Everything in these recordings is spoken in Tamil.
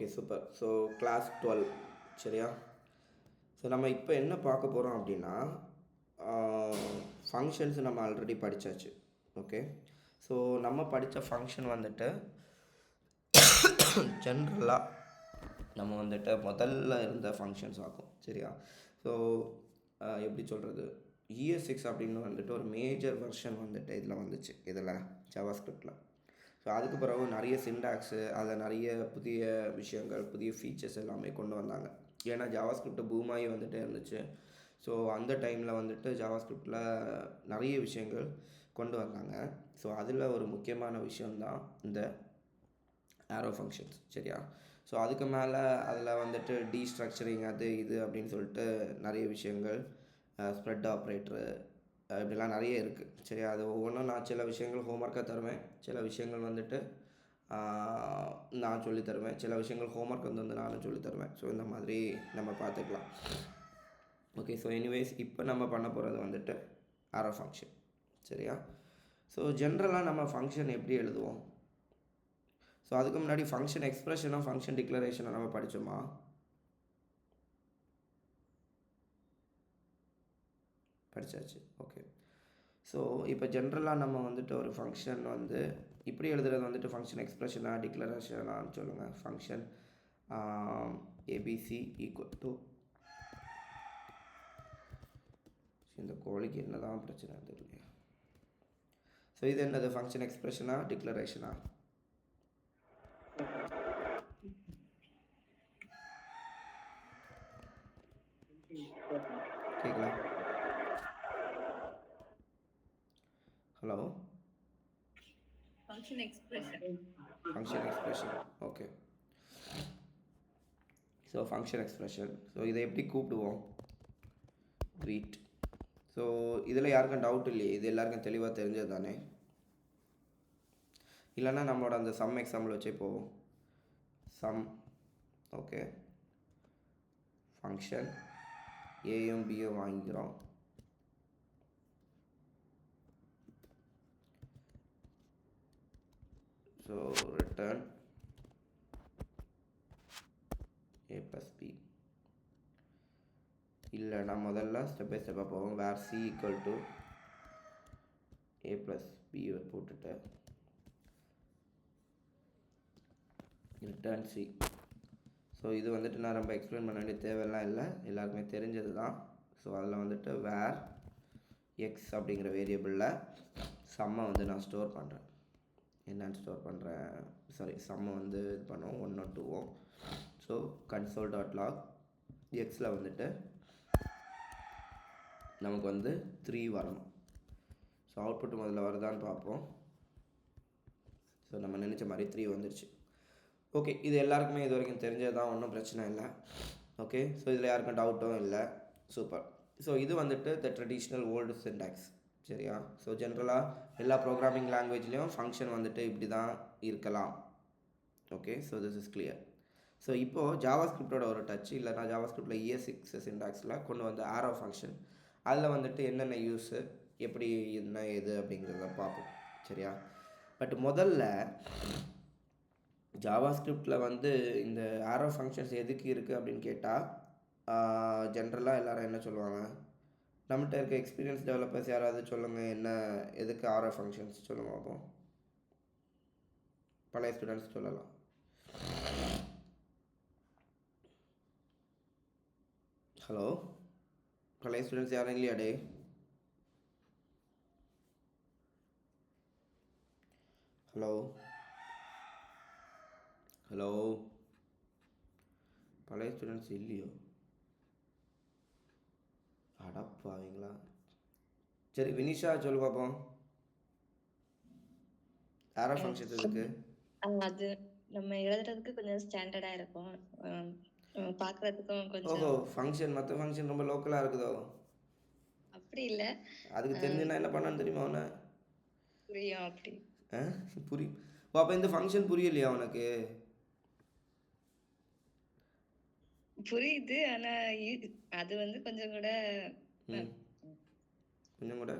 Okay super. ஸோ கிளாஸ் 12 சரியா? ஸோ நம்ம இப்போ என்ன பார்க்க போகிறோம் அப்படின்னா ஃபங்க்ஷன்ஸ் நம்ம ஆல்ரெடி படித்தாச்சு. ஓகே, ஸோ நம்ம படித்த ஃபங்க்ஷன் வந்துட்டு ஜென்ரலாக நம்ம வந்துட்டு முதல்ல இருந்த ஃபங்க்ஷன்ஸ் ஆகும் சரியா? ஸோ எப்படி சொல்கிறது, ES6 அப்படின்னு வந்துட்டு ஒரு மேஜர் வெர்ஷன் வந்துட்டு இதில் வந்துச்சு, இதில் ஜாவாஸ்கிரிப்டில். ஸோ அதுக்கு பிறகு நிறைய சிண்டாக்ஸு, அதில் நிறைய புதிய விஷயங்கள், புதிய ஃபீச்சர்ஸ் எல்லாமே கொண்டு வந்தாங்க. ஏன்னா ஜாவாஸ்கிரிப்ட் பூமாகி வந்துட்டே இருந்துச்சு. ஸோ அந்த டைமில் வந்துட்டு ஜாவாஸ்கிரிப்டில் நிறைய விஷயங்கள் கொண்டு வந்தாங்க. ஸோ அதில் ஒரு முக்கியமான விஷயந்தான் இந்த ஆரோ ஃபங்க்ஷன்ஸ் சரியா? ஸோ அதுக்கு மேலே அதில் வந்துட்டு டீஸ்ட்ரக்சரிங் அது இது அப்படின்னு சொல்லிட்டு நிறைய விஷயங்கள், ஸ்ப்ரெட் ஆப்ரேட்ரு, இப்படிலாம் நிறைய இருக்குது சரியா? அது ஒவ்வொன்றும் நான் சில விஷயங்கள் ஹோம்ஒர்க்காக தருவேன், சில விஷயங்கள் வந்துட்டு நான் சொல்லி தருவேன், சில விஷயங்கள் ஹோம்ஒர்க் வந்து நானும் சொல்லி தருவேன். ஸோ இந்த மாதிரி நம்ம பார்த்துக்கலாம். ஓகே, ஸோ எனிவேஸ் இப்போ நம்ம பண்ண போகிறது வந்துட்டு ஆரோ ஃபங்க்ஷன் சரியா? ஸோ ஜென்ரலாக நம்ம ஃபங்க்ஷன் எப்படி எழுதுவோம்? ஸோ அதுக்கு முன்னாடி ஃபங்க்ஷன் எக்ஸ்ப்ரெஷனும் ஃபங்க்ஷன் டிக்ளரேஷனும் நம்ம படித்தோமா? படித்தாச்சு. ஓகே, ஸோ இப்போ ஜென்ரலாக நம்ம வந்துட்டு ஒரு ஃபங்க்ஷன் வந்து இப்படி எழுதுறது வந்துட்டு ஃபங்க்ஷன் எக்ஸ்ப்ரெஷனாக டிக்ளரேஷனான்னு சொல்லுங்கள். ஃபங்க்ஷன் ஏபிசி ஈக்குவல் டு, இந்த கோழிக்கு என்ன தான் பிரச்சனை தெரியல. ஸோ இது என்னது, ஃபங்க்ஷன் எக்ஸ்ப்ரெஷனா டிக்ளரேஷனா? கேட்கல? Hello, function expression. Function expression. Okay, so function expression. So இதை எப்படி கூப்பிடுவோம்? க்ரீட். ஸோ இதில் யாருக்கும் டவுட் இல்லையே, இது எல்லாருக்கும் தெளிவாக தெரிஞ்சது தானே? இல்லைன்னா நம்மளோட அந்த சம் எக்ஸாம்பிள் வச்சே போவோம். சம், ஓகே, ஃபங்க்ஷன் ஏயும் பியும் வாங்கிக்கிறோம். So return a + b. இல்லைனா முதல்ல ஸ்டெப் பை ஸ்டெப்பாக போவோம். வேர் c equal to a + b போட்டுட்டு ரிட்டர்ன் c. ஸோ இது வந்துட்டு நான் ரொம்ப எக்ஸ்பிளைன் பண்ண வேண்டிய தேவையெல்லாம் இல்லை, எல்லாருக்குமே தெரிஞ்சது தான். ஸோ அதில் வந்துட்டு வேர் எக்ஸ் அப்படிங்கிற வேரியபிளில் சம்மை வந்து நான் ஸ்டோர் பண்ணுறேன். என்னன்னு ஸ்டோர் பண்ணுறேன், சாரி, சம்மை வந்து இது பண்ணுவோம் 1 or 2. ஸோ console.log எக்ஸில் வந்துட்டு நமக்கு வந்து 3 வரணும். ஸோ அவுட்புட் முதல்ல வருதான்னு பார்ப்போம். ஸோ நம்ம நினச்ச மாதிரி 3 வந்துருச்சு. ஓகே, இது எல்லாருக்குமே இது வரைக்கும் தெரிஞ்சது தான், ஒன்றும் பிரச்சனை இல்லை. ஓகே, ஸோ இதில் யாருக்கும் டவுட்டும் இல்லை. சூப்பர். ஸோ இது வந்துட்டு த ட்ரெடிஷ்னல் ஓல்டு சின்டாக்ஸ் சரியா? ஸோ ஜென்ரலாக எல்லா ப்ரோக்ராமிங் லாங்குவேஜ்லேயும் ஃபங்க்ஷன் வந்துட்டு இப்படி தான் இருக்கலாம். Okay, so this is clear. So இப்போது ஜாவாஸ்கிரிப்டோட ஒரு டச், இல்லைனா ஜாவாஸ்கிரிப்டில் ES6 சின்டாக்ஸில் கொண்டு வந்த ஆரோ ஃபங்க்ஷன், அதில் வந்துட்டு என்னென்ன யூஸு, எப்படி என்ன எது அப்படிங்கிறத பார்ப்போம் சரியா? பட் முதல்ல ஜாவாஸ்கிரிப்டில் வந்து இந்த ஆரோ ஃபங்க்ஷன்ஸ் எதுக்கு இருக்குது அப்படின்னு கேட்டால் ஜென்ரலாக எல்லோரும் என்ன சொல்லுவாங்க? நம்மகிட்ட இருக்க எக்ஸ்பீரியன்ஸ் டெவலப்பர்ஸ் யாராவது சொல்லுங்கள், என்ன எதுக்கு ஆரோ ஃபங்க்ஷன்ஸ் சொல்லுங்க பார்ப்போம். பழைய ஸ்டூடெண்ட்ஸ் சொல்லலாம். ஹலோ, பழைய ஸ்டூடெண்ட்ஸ் யாரும் இல்லையா டே? ஹலோ ஹலோ, பழைய ஸ்டூடெண்ட்ஸ் இல்லையோ? அடப்பாவீங்களா? சரி வினிஷா சொல்லு பார்ப்போம், ஆரோ ஃபங்க்ஷன்ஸ் எதுக்கு? அது நம்ம எழுதுறதுக்கு கொஞ்சம் ஸ்டாண்டர்டா இருக்கும், பார்க்கறதுக்கும் ஓஹோ, கொஞ்சம். ஃபங்க்ஷன் மற்ற ஃபங்க்ஷன் ரொம்ப லோக்கலாக இருக்குதோ? அப்படி இல்லை, அதுக்கு தெரிஞ்சுன்னா என்ன பண்ணான்னு தெரியுமா அவனை? புரியும் அப்படி. புரியும். ஓ, அப்போ இந்த ஃபங்க்ஷன் புரியலையா உனக்கு? புரியுது, ஆனா அது வந்து கொஞ்சம் கூட கொஞ்சம் கூட.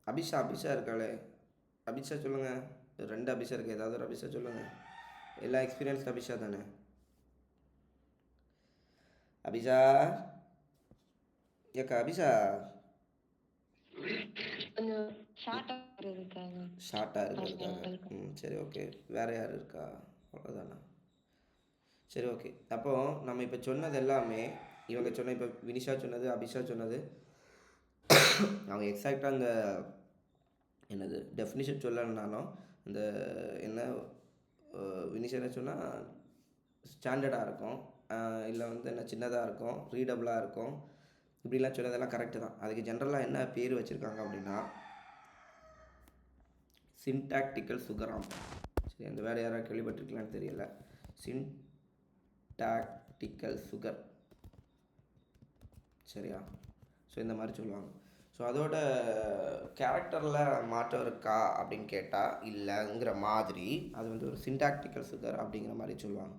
அபிஷா இருக்காளே, அபிஷா சொல்லுங்கள். 2 அபிஷா இருக்குது, ஏதாவது ஒரு அபிஷா சொல்லுங்கள். எல்லா எக்ஸ்பீரியன்ஸ் அபிஷா தானே? அபிஷா, ஏக்கா அபிஷா, கொஞ்சம் ஷார்ட்டா இருக்கிறதுக்காக ஷார்ட்டாக இருக்கிறதுக்காக. பரவாயில்ல. சரி ஓகே. வேறு யார் இருக்கா? அவ்வளோதானா? சரி ஓகே. அப்போது நம்ம இப்போ சொன்னது எல்லாமே இவங்க சொன்ன, இப்போ வினிஷா சொன்னது, அபிஷா சொன்னது, அவங்க எக்ஸாக்டாக அந்த என்னது டெஃபினிஷன் சொல்லலைனாலும் அந்த என்ன வினிஷா என்ன சொன்னால் ஸ்டாண்டர்டாக இருக்கும், இல்லை வந்து என்ன சின்னதாக இருக்கும், ரீடபுளாக இருக்கும், இப்படிலாம் சொன்னதெல்லாம் கரெக்டு தான். அதுக்கு ஜென்ரலாக என்ன பேர் வச்சுருக்காங்க அப்படின்னா சின்டாக்டிக்கல் சுகராம். சரி, அந்த வேறு யாராவது கேள்விப்பட்டிருக்கலான்னு தெரியல. சின்டாக்டிக்கல் சுகர், சரியா? ஸோ இந்த மாதிரி சொல்லுவாங்க. ஸோ அதோட கேரக்டரில் மாற்றம் இருக்கா அப்படின்னு கேட்டால் இல்லைங்கிற மாதிரி அது வந்து ஒரு சின்டாக்டிக்கல் சுகர் அப்படிங்கிற மாதிரி சொல்லுவாங்க.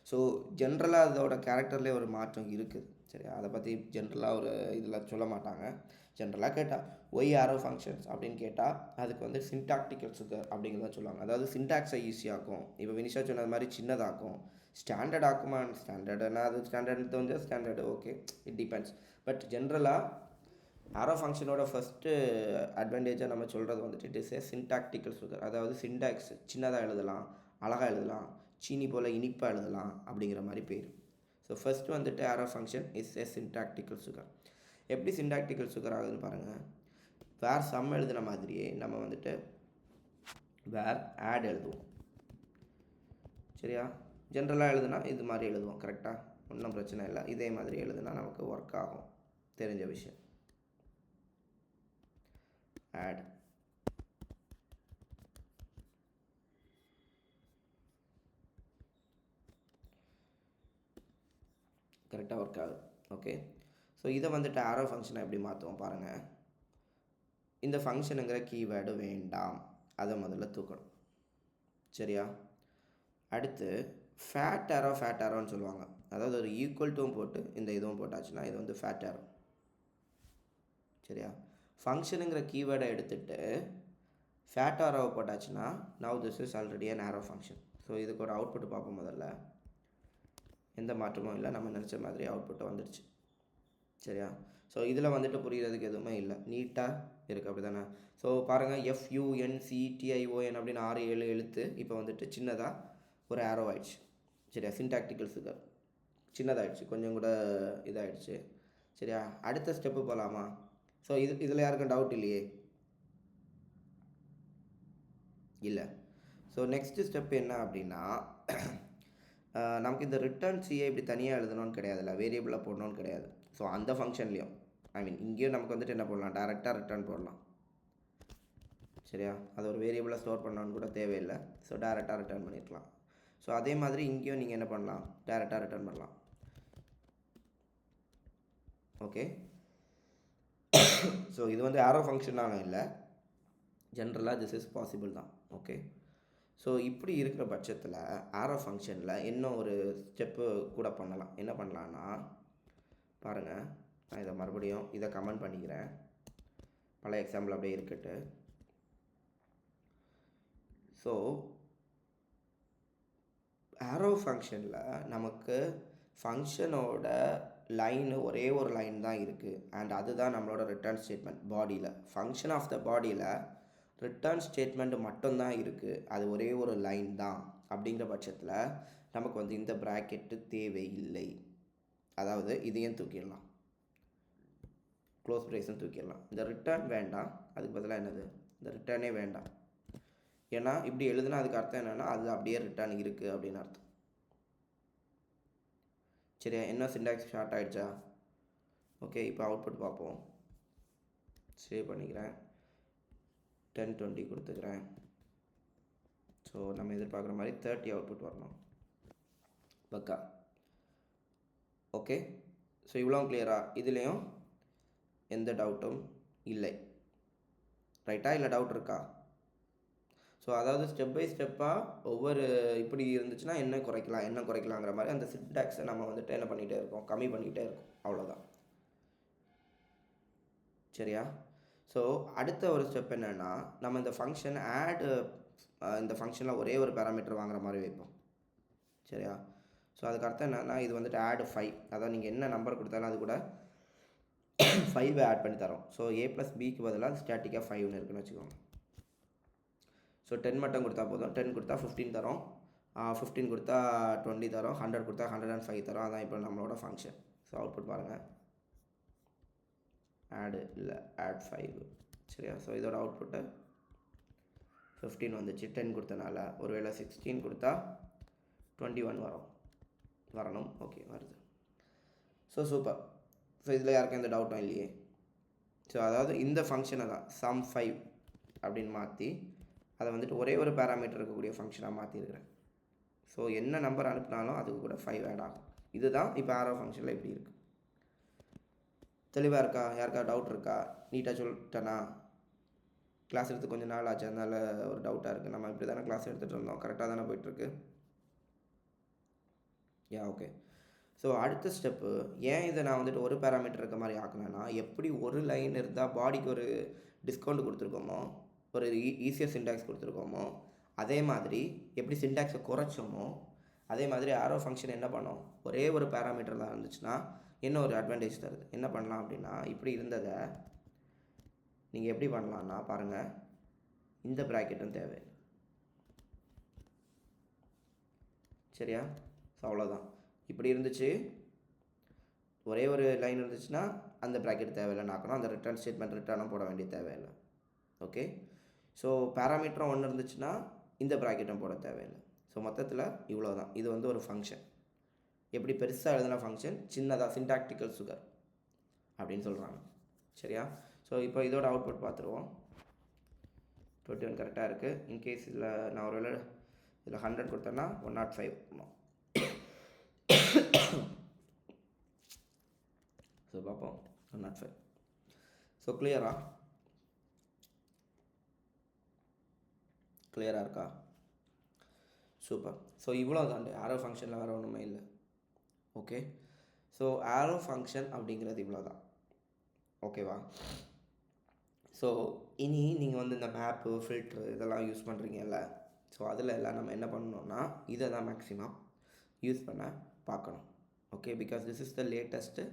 ஸோ ஜென்ரலாக அதோட கேரக்டர்லேயே ஒரு மாற்றம் இருக்குது, சரியா? அதை பற்றி ஜென்ரலாக ஒரு இதில் சொல்ல மாட்டாங்க. ஜென்ரலாக கேட்டால் ஒய் ஆரோ ஃபங்க்ஷன்ஸ் அப்படின்னு கேட்டால் அதுக்கு வந்து சின்டாக்டிக்கல் சுகர் அப்படிங்கிறத சொல்லுவாங்க. அதாவது சின்டாக்ஸை ஈஸியாக்கும், இப்போ வினிஷா சொன்னது மாதிரி சின்னதாக்கும், ஸ்டாண்டர்ட் ஆக்குமா? ஸ்டாண்டர்டுனா அது ஸ்டாண்டர்ட்னு தெரிஞ்சால் standard, okay, it depends. But ஜென்ரலாக ஆரோ ஃபங்க்ஷனோட ஃபஸ்ட்டு அட்வான்டேஜாக நம்ம சொல்கிறது வந்துட்டு இட் இஸ் ஏ சின்டாக்டிக்கல் சுகர். அதாவது சின்டாக்ஸ் சின்னதாக எழுதலாம், அழகாக எழுதலாம், சீனி போல் இனிப்பாக எழுதலாம் அப்படிங்கிற மாதிரி பேர். ஸோ ஃபஸ்ட்டு வந்துட்டு ஆரோ ஃபங்க்ஷன் இஸ் ஏ சின்டாக்டிக்கல் சுகர். எப்படி சின்டாக்டிக்கல் சுகர் ஆகுதுன்னு பாருங்கள். வேர் சம் எழுதுன மாதிரியே நம்ம வந்துட்டு வேர் ஆட் எழுதுவோம், சரியா? ஜென்ரலாக எழுதுனா இது மாதிரி எழுதுவோம், கரெக்டாக, ஒன்றும் பிரச்சனை இல்லை. இதே மாதிரி எழுதுனா நமக்கு ஒர்க் ஆகும், தெரிஞ்ச விஷயம். ஆட் கரெக்டாக ஒர்க் ஆகுது, ஓகே. ஸோ இதை வந்துட்டு ஆரோ ஃபங்க்ஷனை எப்படி மாற்றுவோம் பாருங்கள். இந்த ஃபங்க்ஷனுங்கிற கீவேர்டு வேண்டாம், அதை முதல்ல தூக்கணும், சரியா? அடுத்து ஃபேட் ஆரோன்னு சொல்லுவாங்க. அதாவது ஒரு ஈக்குவல் டூவும் போட்டு இந்த இதுவும் போட்டாச்சுன்னா இது வந்து ஃபேட் ஆரோ, சரியா? ஃபங்க்ஷனுங்கிற கீவேர்டை எடுத்துகிட்டு ஃபேட் ஆரோவை போட்டாச்சுன்னா now this is already an arrow function. So இதுக்கு ஒரு அவுட்புட் பார்ப்போம். முதல்ல எந்த மாற்றமும் இல்லை, நம்ம நினச்ச மாதிரி அவுட்புட்டு வந்துடுச்சு, சரியா? ஸோ இதில் வந்துட்டு புரிகிறதுக்கு எதுவுமே இல்லை, நீட்டாக இருக்குது, அப்படி தானே? ஸோ பாருங்கள், FUNCTION அப்படின்னு 6-7 எழுத்து இப்போ வந்துட்டு சின்னதாக ஒரு ஆரோ ஆயிடுச்சு, சரியா? சின்டாக்டிக்கல் சுகர் சின்னதாகிடுச்சு, கொஞ்சம் கூட இதாகிடுச்சு, சரியா? அடுத்த ஸ்டெப்பு போகலாமா? ஸோ இதில் யாருக்கும் டவுட் இல்லையே? இல்லை. ஸோ நெக்ஸ்ட்டு ஸ்டெப் என்ன அப்படின்னா நமக்கு இந்த ரிட்டர்ன் சியை இப்படி தனியாக எழுதணும்னு கிடையாதுல்ல, வேரியபிளாக போடணும்னு கிடையாது. ஸோ அந்த ஃபங்க்ஷன்லேயும் இங்கேயும் நமக்கு வந்துட்டு என்ன போடலாம், டேரெக்டாக ரிட்டர்ன் போடலாம், சரியா? அது ஒரு வேரியபிளாக ஸ்டோர் பண்ணணும்னு கூட தேவையில்லை. ஸோ டேரெக்டாக ரிட்டர்ன் பண்ணியிருக்கலாம். ஸோ அதே மாதிரி இங்கேயும் நீங்கள் என்ன பண்ணலாம், டேரெக்டாக ரிட்டர்ன் பண்ணலாம், ஓகே. ஸோ இது வந்து ஆரோ ஃபங்க்ஷனாலும் இல்லை, ஜென்ரலாக திஸ் இஸ் பாசிபிள் தான், ஓகே. ஸோ இப்படி இருக்கிற பட்சத்தில் ஆரோ ஃபங்க்ஷனில் இன்னும் ஒரு ஸ்டெப்பு கூட பண்ணலாம். என்ன பண்ணலான்னா பாருங்கள், நான் இதை மறுபடியும் இதை கமெண்ட் பண்ணிக்கிறேன், பழைய எக்ஸாம்பிள் அப்படியே இருக்கட்டு. ஸோ ஆரோ ஃபங்க்ஷனில் நமக்கு ஃபங்க்ஷனோட லைனு ஒரே ஒரு லைன் தான் இருக்குது, அண்ட் அதுதான் நம்மளோட ரிட்டர்ன் ஸ்டேட்மெண்ட். பாடியில் ஃபங்க்ஷன் ஆஃப் த பாடியில் ரிட்டர்ன் ஸ்டேட்மெண்ட் மட்டும்தான் இருக்குது, அது ஒரே ஒரு லைன் தான். அப்படிங்கிற பட்சத்தில் நமக்கு வந்து இந்த ப்ராக்கெட்டு தேவையில்லை, அதாவது இதையும் தூக்கிடலாம், க்ளோஸ் ப்ரேஸும் தூக்கிடலாம். இந்த ரிட்டர்ன் வேண்டாம், அதுக்கு பதிலாக என்னது, இந்த ரிட்டர்னே வேண்டாம். ஏன்னா இப்படி எழுதுனா அதுக்கு அர்த்தம் என்னென்னா அது அப்படியே ரிட்டர்ன் இருக்குது அப்படின்னு அர்த்தம், சரியா? என்ன சின்டாக்ஸ் ஷார்ட் ஆகிடுச்சா? ஓகே, இப்போ அவுட்புட் பார்ப்போம். சேவ் பண்ணிக்கிறேன், 1020 கொடுத்துக்கிறேன். ஸோ நம்ம எதிர்பார்க்குற மாதிரி 30 அவுட்புட் வரணும், பக்கா, ஓகே. ஸோ இவ்வளோ கிளியராக, இதுலேயும் எந்த டவுட்டும் இல்லை, ரைட்டா? இல்லை டவுட் இருக்கா? ஸோ அதாவது ஸ்டெப் பை ஸ்டெப்பாக ஒவ்வொரு இப்படி இருந்துச்சுன்னா என்ன குறைக்கலாங்கிற மாதிரி அந்த சின்டாக்ஸை நம்ம வந்துட்டு என்ன பண்ணிகிட்டே இருக்கோம், கம்மி பண்ணிக்கிட்டே இருக்கோம், அவ்வளோதான், சரியா? ஸோ அடுத்த ஒரு ஸ்டெப் என்னென்னா நம்ம இந்த ஃபங்க்ஷன் ஆட் இந்த ஃபங்க்ஷனில் ஒரே ஒரு பேராமீட்டர் வாங்குற மாதிரி வைப்போம், சரியா? ஸோ அதுக்கு அர்த்தம் என்னன்னா, இது வந்துட்டு ஆட் 5, அதாவது நீங்கள் என்ன நம்பர் கொடுத்தாலும் அது கூட 5 ஆட் பண்ணி தரோம். ஸோ a + bக்கு பதிலாக ஸ்டாட்டிக்காக 5ன்னு இருக்குன்னு வச்சுக்கோங்க. ஸோ 10 மட்டும் கொடுத்தா போதும். 10 கொடுத்தா 15 தரோம், 15 கொடுத்தா 20 தரோம், 100 கொடுத்தா 105 தரோம். அதான் இப்போ நம்மளோட ஃபங்க்ஷன். ஸோ அவுட்புட் பாருங்கள், add 5. சரியா? ஸோ இதோட அவுட்புட்டு 15 வந்துச்சு 10 கொடுத்தனால. ஒருவேளை 16 கொடுத்தா 21 வரணும். ஓகே, வருது. So super. ஸோ இதில் யாருக்கும் எந்த டவுட்டும் இல்லையே. ஸோ அதாவது இந்த ஃபங்க்ஷனை தான் sum 5 அப்படின்னு மாற்றி அதை வந்துட்டு ஒரே ஒரு பேராமீட்டர் இருக்கக்கூடிய ஃபங்க்ஷனாக மாற்றிருக்கிறேன். ஸோ என்ன நம்பர் அனுப்பினாலும் அதுக்கு கூட 5 ஆட் ஆகும். இதுதான் இப்போ ஆரோ ஃபங்க்ஷனில் இப்படி இருக்குது. தெளிவாக இருக்கா? யாருக்கா டவுட் இருக்கா? நீட்டாக சொல்லிட்டேனா? கிளாஸ் எடுத்து கொஞ்சம் நாள் ஆச்சு, அதனால் ஒரு டவுட்டாக இருக்குது. நம்ம இப்படி தானே கிளாஸ் எடுத்துகிட்டு இருந்தோம், கரெக்டாக தானே போயிட்டுருக்கு? ஓகே. ஸோ அடுத்த ஸ்டெப்பு, ஏன் இதை நான் வந்துட்டு ஒரு பேராமீட்டர் இருக்க மாதிரி ஆக்கினேன்னா, எப்படி ஒரு லைன் இருந்தால் பாடிக்கு ஒரு டிஸ்கவுண்ட் கொடுத்துருக்கோமோ, ஒரு ஈஸியாக சின்டாக்ஸ் கொடுத்துருக்கோமோ, அதே மாதிரி எப்படி சின்டாக்ஸை குறைச்சோமோ அதே மாதிரி ஆரோ ஃபங்க்ஷன் என்ன பண்ணோம், ஒரே ஒரு பேராமீட்டர் தான் இருந்துச்சுன்னா என்ன ஒரு அட்வான்டேஜ் தருது. என்ன பண்ணலாம் அப்படின்னா, இப்படி இருந்ததை நீங்கள் எப்படி பண்ணலான்னா பாருங்கள், இந்த ப்ராக்கெட்டும் தேவை. சரியா? ஸோ அவ்வளோதான். இப்படி இருந்துச்சு, ஒரே ஒரு லைன் இருந்துச்சுன்னா அந்த ப்ராக்கெட் தேவையில்லைன்னு ஆக்கணும். அந்த ரிட்டர்ன் ஸ்டேட்மெண்ட் ரிட்டர்னும் போட வேண்டிய தேவையில்லை. ஓகே. ஸோ பேராமீட்டரும் ஒன்று இருந்துச்சுன்னா இந்த ப்ராக்கெட்டும் போட தேவையில்லை. ஸோ மொத்தத்தில் இவ்வளோ தான். இது வந்து ஒரு ஃபங்க்ஷன். எப்படி பெருசாக எழுதின ஃபங்க்ஷன் சின்னதாக சின்டாக்டிக்கல் சுகர் அப்படின்னு சொல்கிறாங்க. சரியா? ஸோ இப்போ இதோட அவுட்புட் பார்த்துருவோம். 21 கரெக்டாக இருக்குது. இன்கேஸ் இதில் நான் ஒரு வேளை இதில் 100 கொடுத்தேன்னா 105 வரணும். ஸோ பார்ப்போம், 105. ஸோ கிளியராக இருக்கா? சூப்பர். ஸோ இவ்வளோ தாண்டி ஆரோ ஃபங்க்ஷனில் வேறு ஒன்றுமே இல்லை. ஓகே. ஸோ ஆரோ ஃபங்க்ஷன் அப்படிங்கிறது இவ்வளோ தான். ஓகேவா? ஸோ இனி நீங்கள் வந்து இந்த மேப்பு ஃபில்ட்ரு இதெல்லாம் யூஸ் பண்ணுறீங்கல்ல, ஸோ அதில் எல்லாம் நம்ம என்ன பண்ணணும்னா இதை தான் மேக்ஸிமம் யூஸ் பண்ண பார்க்கணும். Okay, because this is the latest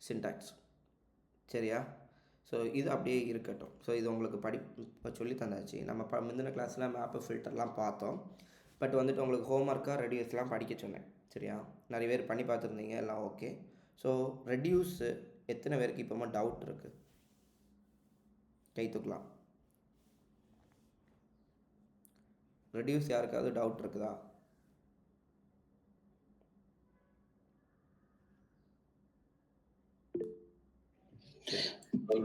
syntax. சரியா? ஸோ இது அப்படியே இருக்கட்டும். ஸோ இது உங்களுக்கு சொல்லி தந்தாச்சு. நம்ம முந்தின கிளாஸில் மேப்பு ஃபில்டர்லாம் பார்த்தோம். பட் வந்துட்டு உங்களுக்கு ஹோம்ஒர்க்காக ரெடியூஸ்லாம் படிக்க சொன்னேன். சரியா? நிறைய பேர் பண்ணி பார்த்துருந்தீங்க, எல்லாம் ஓகே. ஸோ ரெடியூஸு எத்தனை பேருக்கு இப்போமா டவுட் இருக்குது? கை தூக்கலாம். ரெடியூஸ் யாருக்காவது டவுட் இருக்குதா?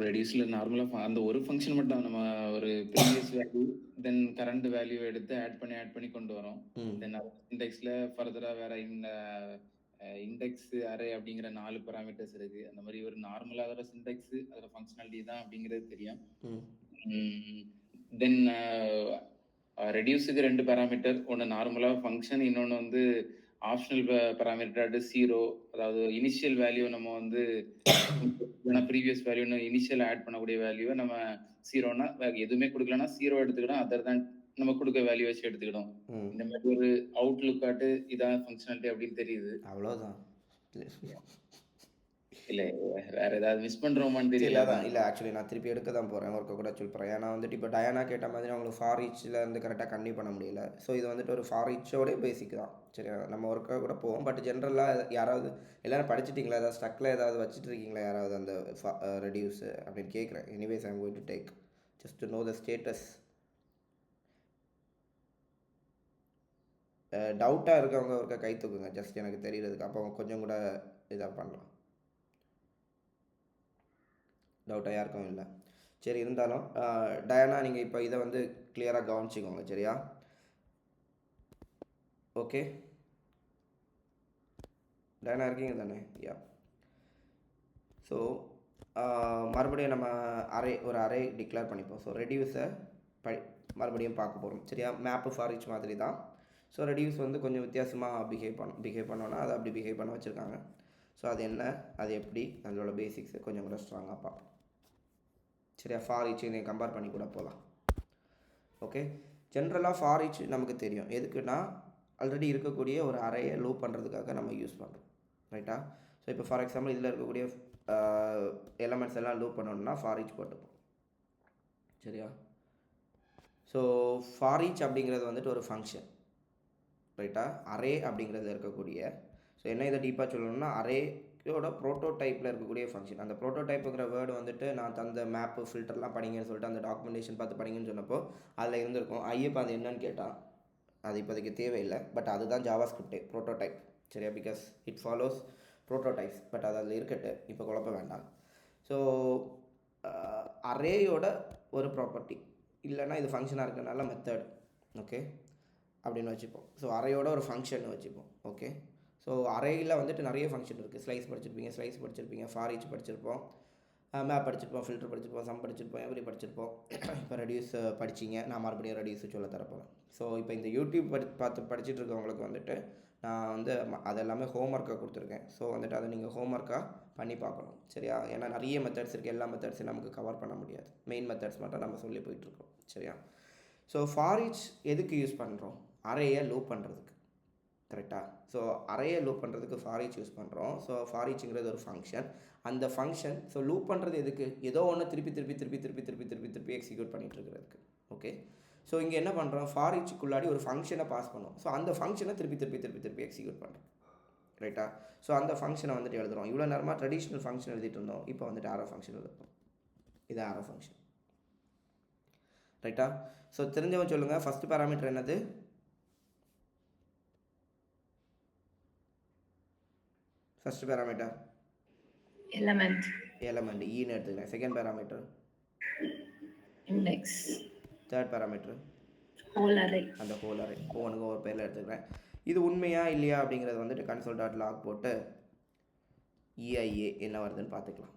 ரெடியூஸ்ல நார்மலா அந்த ஒரு ஃபங்க்ஷன் மட்டும் நம்ம ஒரு ப்ரீவியஸ் வேல்யூ தென் கரண்ட் வேல்யூ எடுத்து ஆட் பண்ணி கொண்டு வரோம். தென் இண்டெக்ஸ்ல ஃபர்தரா வேற இந்த இண்டெக்ஸ் அரே அப்படிங்கிற 4 பாராமீட்டர்ஸ் இருக்கு. அந்த மாதிரி ஒரு நார்மலா அதோட சின்டெக்ஸ் அதோட ஃபங்க்ஷனாலிட்டி தான் அப்படிங்கிறது தெரியும். தென் ரெடியூஸுக்கு 2 பாராமீட்டர், ஒன்று நார்மலா ஃபங்க்ஷன், இன்னொன்று வந்து ஆப்ஷனல் பாராமீட்டர் 0, அதாவது இனிஷியல் வேல்யூ நம்ம வந்து ப்ரீவியஸ் வேல்யூ இனிஷியல் ஆட் பண்ணக்கூடிய வேல்யூவை நம்ம 0னா எதுவுமே கொடுக்கலன்னா 0 எடுத்துக்கிடும், அதர் தான் நம்ம கொடுக்க வேல்யூ வச்சு எடுத்துக்கிடும். இந்த மாதிரி ஒரு அவுட்லுக் காட்டு இதான் ஃபங்க்ஷனாலிட்டி அப்படின்னு தெரியுது. அவ்வளோதான். இல்லை வேற ஏதாவது மிஸ் பண்ணுறோமான்னு தெரியல. இல்லை ஆக்சுவலி நான் திருப்பி எடுக்க தான் போகிறேன், ஒர்க்கை கூட சொல்கிறேன். ஏன்னா வந்துட்டு இப்போ டயானா கேட்ட மாதிரி அவங்களுக்கு ஃபார் ஈச்சில் இருந்து கரெக்டாக கன்டினியூ பண்ண முடியல. ஸோ இது வந்துட்டு ஒரு ஃபார் ஈச்சோடய பேசிக் தான். சரியா? நம்ம ஒர்க்காக கூட போவோம். பட் ஜென்ரலாக யாராவது எல்லோரும் படிச்சிட்டிங்களா? ஏதாவது ஸ்டக்கில் ஏதாவது வச்சுட்டு இருக்கீங்களா யாராவது அந்த ரெடியூஸு அப்படின்னு கேட்குறேன். Anyways I'm going to take just to know the status. டவுட்டாக இருக்கவங்க ஒருக்கா கை தூக்குங்க, ஜஸ்ட் எனக்கு தெரியறதுக்கு. அப்போ கொஞ்சம் கூட இதாக பண்ணலாம். டவுட்டாக யாருக்கும் இல்லை. சரி, இருந்தாலும் டயானா நீங்கள் இப்போ இதை வந்து கிளியராக கவனிச்சிக்கோங்க. சரியா? ஓகே, டயானா இருக்கீங்க தானே? யா. ஸோ மறுபடியும் நம்ம ஒரு அரே டிக்ளேர் பண்ணிப்போம். ஸோ ரெடியூஸை மறுபடியும் பார்க்க போகிறோம். சரியா? மேப்பு ஃபார் ஈச் மாதிரி தான். ஸோ ரெடியூஸ் வந்து கொஞ்சம் வித்தியாசமாக பிஹேவ் பண்ணோன்னா அதை அப்படி பிஹேவ் பண்ண வச்சுருக்காங்க. ஸோ அது என்ன, அது எப்படி, அதோட பேசிக்ஸை கொஞ்சம் கூட ஸ்ட்ராங்காக பார்ப்போம். சரியா? ஃபார் ஈச் இதை கம்பேர் பண்ணி கூட போகலாம். ஓகே, ஜென்ரலாக ஃபார் ஈச் நமக்கு தெரியும். எதுக்குன்னா ஆல்ரெடி இருக்கக்கூடிய ஒரு அரேயை லூப் பண்ணுறதுக்காக நம்ம யூஸ் பண்ணுறோம். ரைட்டா? ஸோ இப்போ ஃபார் எக்ஸாம்பிள் இதில் இருக்கக்கூடிய எலமெண்ட்ஸ் எல்லாம் லூப் பண்ணணும்னா ஃபார் ஈச் போட்டுப்போம். சரியா? ஸோ ஃபார் ஈச் அப்படிங்கிறது வந்துட்டு ஒரு ஃபங்க்ஷன். ரைட்டா? அரே அப்படிங்கிறது இருக்கக்கூடிய, ஸோ என்ன இதை டீப்பாக சொல்லணும்னா அரேயோட ப்ரோட்டோடைப்பில் இருக்கக்கூடிய ஃபங்க்ஷன். அந்த ப்ரோட்டோடைப்புங்கிற வேர்டு வந்துட்டு நான் தந்த மேப்பு ஃபில்டர்லாம் படிங்கன்னு சொல்லிட்டு அந்த டாக்குமெண்டேஷன் பார்த்து படிங்கன்னு சொன்னப்போ அதில் இருந்திருக்கும். ஐயப்பா அது என்னன்னு கேட்டால் அது இப்போதைக்கு தேவையில்லை, பட் அதுதான் ஜாவா ஸ்கிரிப்டே, ப்ரோட்டோடைப். சரியா? Because it follows prototypes. But அது அதில் இருக்கட்டு, இப்போ குழப்ப வேண்டாம். ஸோ அரேயோட ஒரு ப்ராப்பர்ட்டி இல்லைன்னா இது ஃபங்க்ஷனாக இருக்கிறனால மெத்தட். ஓகே, அப்படின்னு வச்சுப்போம். ஸோ அரேயோட ஒரு ஃபங்க்ஷன் வச்சுப்போம். ஓகே, ஸோ அரேயில் வந்துட்டு நிறைய ஃபங்க்ஷன் இருக்குது. ஸ்லைஸ் படிச்சிருப்பீங்க, ஃபார் ஈச் படிச்சிருப்போம், மேப் படிச்சிருப்போம், ஃபில்டர் படிச்சிருப்போம், சம் படிச்சிருப்போம், எவ்ரி படிச்சிருப்போம். இப்போ ரெடியூஸ் படிச்சிங்க, நான் மறுபடியும் ரெடியூஸ் சொல்ல தரப்போகிறேன். ஸோ இப்போ இந்த யூடியூப் பார்த்து படிச்சுட்டு இருக்கவங்களுக்கு வந்துட்டு நான் வந்து அது எல்லாமே ஹோம்ஒர்க்காக கொடுத்துருக்கேன். ஸோ வந்துட்டு அதை நீங்கள் ஹோம்ஒர்க்காக பண்ணி பார்க்கணும். சரியா? ஏன்னா நிறைய மெத்தட்ஸ் இருக்குது, எல்லா மெத்தட்ஸையும் நமக்கு கவர் பண்ண முடியாது. மெயின் மெத்தட்ஸ் மட்டும் நம்ம சொல்லி போயிட்டுருக்கோம். சரியா? ஸோ ஃபார் ஈச் எதுக்கு யூஸ் பண்ணுறோம்? அரேயை லூப் பண்ணுறதுக்கு. கரெக்டாக? ஸோ அரேயை லூப் பண்ணுறதுக்கு ஃபார் ஈச் யூஸ் பண்ணுறோம். ஸோ ஃபார் ஈச்ங்கிறது ஒரு ஃபங்க்ஷன். அந்த ஃபங்க்ஷன் ஸோ லூப் பண்ணுறது எதுக்கு? ஏதோ ஒன்று திருப்பி எக்ஸிக்யூட் பண்ணிகிட்டு இருக்கிறதுக்கு. ஓகே, ஸோ இங்கே என்ன பண்ணுறோம்? ஃபார் ஈச்சுக்குள்ளாடி ஒரு ஃபங்க்ஷனை பாஸ் பண்ணுவோம். ஸோ அந்த ஃபங்க்ஷனை திருப்பி எக்ஸிக்யூட் பண்ணுறோம். ரைட்டா? ஸோ அந்த ஃபங்க்ஷனை வந்துட்டு எழுதுகிறோம். இவ்வளோ நேரமாக ட்ரெடிஷ்னல் ஃபங்க்ஷன் எழுதிட்டு இருந்தோம், இப்போ வந்துட்டு ஆரோ ஃபங்க்ஷன் எழுதுறோம். இது ஆரோ ஃபங்க்ஷன். ரைட்டா? ஸோ தெரிஞ்சவங்க சொல்லுங்கள், ஃபஸ்ட்டு பேராமீட்டர் என்னது? ஃபஸ்ட்டு பேராமீட்டர் எலமெண்ட் ஈன்னு எடுத்துக்கிறேன். Second parameter index. Third parameter whole array. அந்த ஹோல் அரே. ஒவ்வொன்றுக்கும் ஒரு பேரில் எடுத்துக்கிறேன். இது உண்மையா இல்லையா அப்படிங்கிறது வந்துட்டு console.log போட்டு EIA என்ன வருதுன்னு பார்த்துக்கலாம்.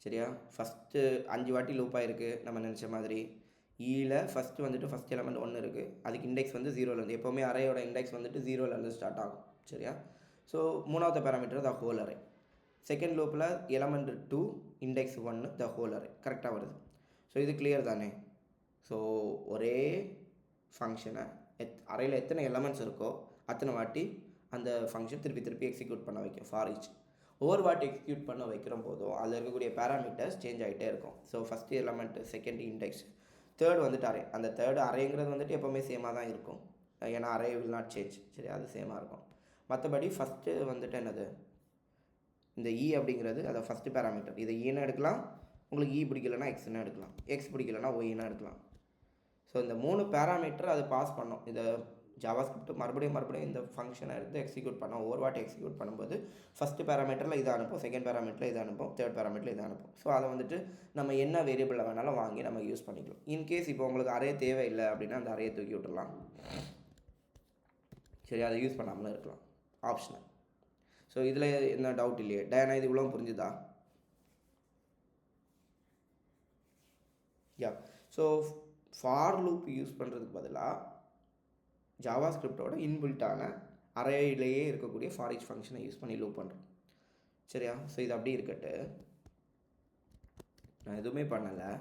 சரியா? ஃபஸ்ட்டு 5 வாட்டி லூப் ஆகிருக்கு நம்ம நினச்ச மாதிரி. ஈயில் ஃபஸ்ட்டு வந்துட்டு ஃபஸ்ட் எலமெண்ட் 1 இருக்குது, அதுக்கு இண்டெக்ஸ் வந்து 0லேருந்து. எப்போவுமே அரேயோட இண்டெக்ஸ் வந்துட்டு 0லேருந்து ஸ்டார்ட் ஆகும். சரியா? ஸோ மூணாவது parameter the whole array. Second லூப்பில் element 2 index 1 the whole array. கரெக்டாக வருது. ஸோ இது கிளியர் தானே? ஸோ ஒரே ஃபங்க்ஷனை அரேயில் எத்தனை எலமெண்ட்ஸ் இருக்கோ அத்தனை வாட்டி அந்த ஃபங்க்ஷன் திருப்பி எக்ஸிக்யூட் பண்ண வைக்கும் ஃபார் ஈச். ஒவ்வொரு வாட்டி எக்ஸிக்யூட் பண்ண வைக்கிற போதும் அதில் இருக்கக்கூடிய பேராமீட்டர்ஸ் சேஞ்ச் ஆகிட்டே இருக்கும். So first element, second index, third வந்துட்டு அரே. அந்த தேர்டு அரேங்கிறது வந்துட்டு எப்போவுமே சேமாக தான் இருக்கும், ஏன்னா அரே வில் நாட் சேஞ்ச். சரி, அது சேமாக இருக்கும். மற்றபடி ஃபஸ்ட்டு வந்துட்டு என்னது, இந்த இ அப்படிங்கிறது அதை ஃபஸ்ட்டு பேராமீட்டர். இதை ஈன்னு எடுக்கலாம், உங்களுக்கு இ பிடிக்கலைன்னா எக்ஸ்ன்னு எடுக்கலாம், எக்ஸ் பிடிக்கலைன்னா ஒய்ன்னு எடுக்கலாம். ஸோ இந்த 3 பேராமீட்டர் அது பாஸ் பண்ணோம். இதை ஜாவா ஸ்கிரிப்ட் மறுபடியும் இந்த ஃபங்க்ஷனை எடுத்து எக்ஸிக்யூட் பண்ணோம். ஒவ்வொரு வாட்டி எக்ஸிக்யூட் பண்ணும்போது ஃபஸ்ட்டு பேராமீட்டரில் இதை அனுப்பும், செகண்ட் பேராமீட்டரில் இதை அனுப்பும், தேர்ட் பேராமீட்டரில் இதை அனுப்பும். ஸோ அதை வந்துட்டு நம்ம என்ன வேரியபிளில் வேணாலும் வாங்கி நம்ம யூஸ் பண்ணிக்கலாம். இன்கேஸ் இப்போ உங்களுக்கு அரே தேவையில்லை அப்படின்னா அந்த அரேயை தூக்கி விட்டுடலாம். சரி, அதை யூஸ் பண்ணாமலும் இருக்கலாம், ஆப்ஷனல். ஸோ இதில் என்ன டவுட் இல்லையே? டயனா இது இவ்வளோ புரிஞ்சுதா? யா. ஸோ ஃபார் லூப் யூஸ் பண்ணுறதுக்கு பதிலாக ஜாவா ஸ்கிரிப்டோட இன்பில்ட்டான அரேயிலேயே இருக்கக்கூடிய ஃபார் ஈச் ஃபங்க்ஷனை யூஸ் பண்ணி லூப் பண்ணுறோம். சரியா? ஸோ இது அப்படி இருக்கட்டு, நான் எதுவுமே பண்ணலை,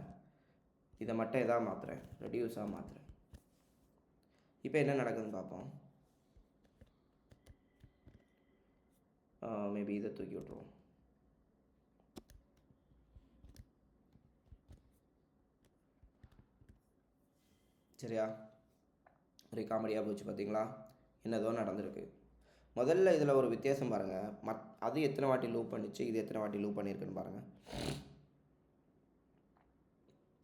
இதை மட்டும் எதாவது மாற்றுறேன், ரெடியூஸாக மாற்றுறேன். இப்போ என்ன நடக்குதுன்னு பார்ப்போம். மேபி இதை தூக்கி விட்ருவோம். சரியா? ஒரே காமெடியாக போச்சு பார்த்தீங்களா? என்னதோ நடந்திருக்கு. முதல்ல இதில் ஒரு வித்தியாசம் பாருங்கள். அது எத்தனை வாட்டி லூப் பண்ணிச்சு, இது எத்தனை வாட்டி லூப் பண்ணியிருக்குன்னு பாருங்கள்.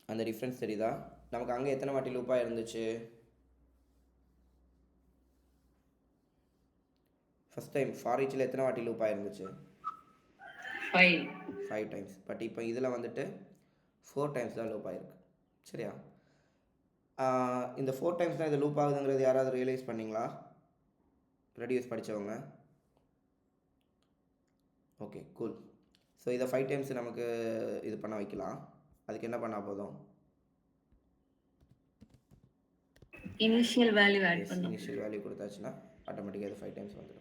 அந்த டிஃப்ரென்ஸ் தெரியுதா? நமக்கு அங்கே எத்தனை வாட்டி லூப்பாக இருந்துச்சு? ஃபஸ்ட் டைம் ஃபார் ஈச்சில் எத்தனை வாட்டி லூப்பாக இருந்துச்சு? 5 டைம்ஸ். பட் இப்போ இதில் வந்துட்டு 4 டைம்ஸ் தான் லூப் ஆகிருக்கு. சரியா? இந்த 4 டைம்ஸ் தான் இது லூப் ஆகுதுங்கிறது யாராவது ரியலைஸ் பண்ணிங்களா? ரெடியூஸ் படித்தவங்க? Okay, cool. ஸோ இதை 5 டைம்ஸ் நமக்கு இது பண்ண வைக்கலாம். அதுக்கு என்ன பண்ணால் போதும்? இனிஷியல் வேல்யூ கொடுத்தாச்சுன்னா ஆட்டோமேட்டிக்காக இது 5 டைம்ஸ் வந்துடும்.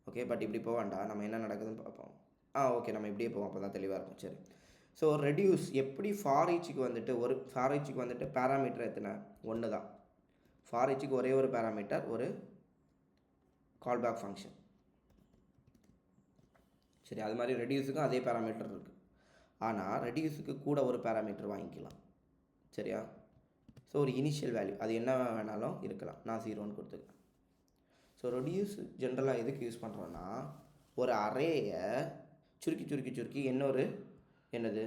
ஓகே, பட் இப்படி போக வேண்டாம், நம்ம என்ன நடக்குதுன்னு பார்ப்போம். ஓகே, நம்ம இப்படியே போவோம், அப்போ தான் தெளிவாக இருக்கும். சரி, ஸோ ரெடியூஸ் எப்படி ஃபார் ஈச்சுக்கு வந்துட்டு பேராமீட்டர் எத்தனை ஒன்று தான். ஃபார் ஈச்சுக்கு ஒரே ஒரு பேராமீட்டர், ஒரு கால்பேக் ஃபங்க்ஷன். சரி, அது மாதிரி ரெடியூஸுக்கும் அதே பேராமீட்டர் இருக்குது. ஆனால் ரெடியூஸுக்கு கூட ஒரு பேராமீட்டர் வாங்கிக்கலாம். சரியா? ஸோ ஒரு இனிஷியல் வேல்யூ அது என்ன வேணாலும் இருக்கலாம். நான் 0ன்னு கொடுத்துக்கிறேன். ஸோ ரெடியூஸ் ஜென்ரலாக எதுக்கு யூஸ் பண்ணுறோன்னா, ஒரு அரேயை சுருக்கி என்னது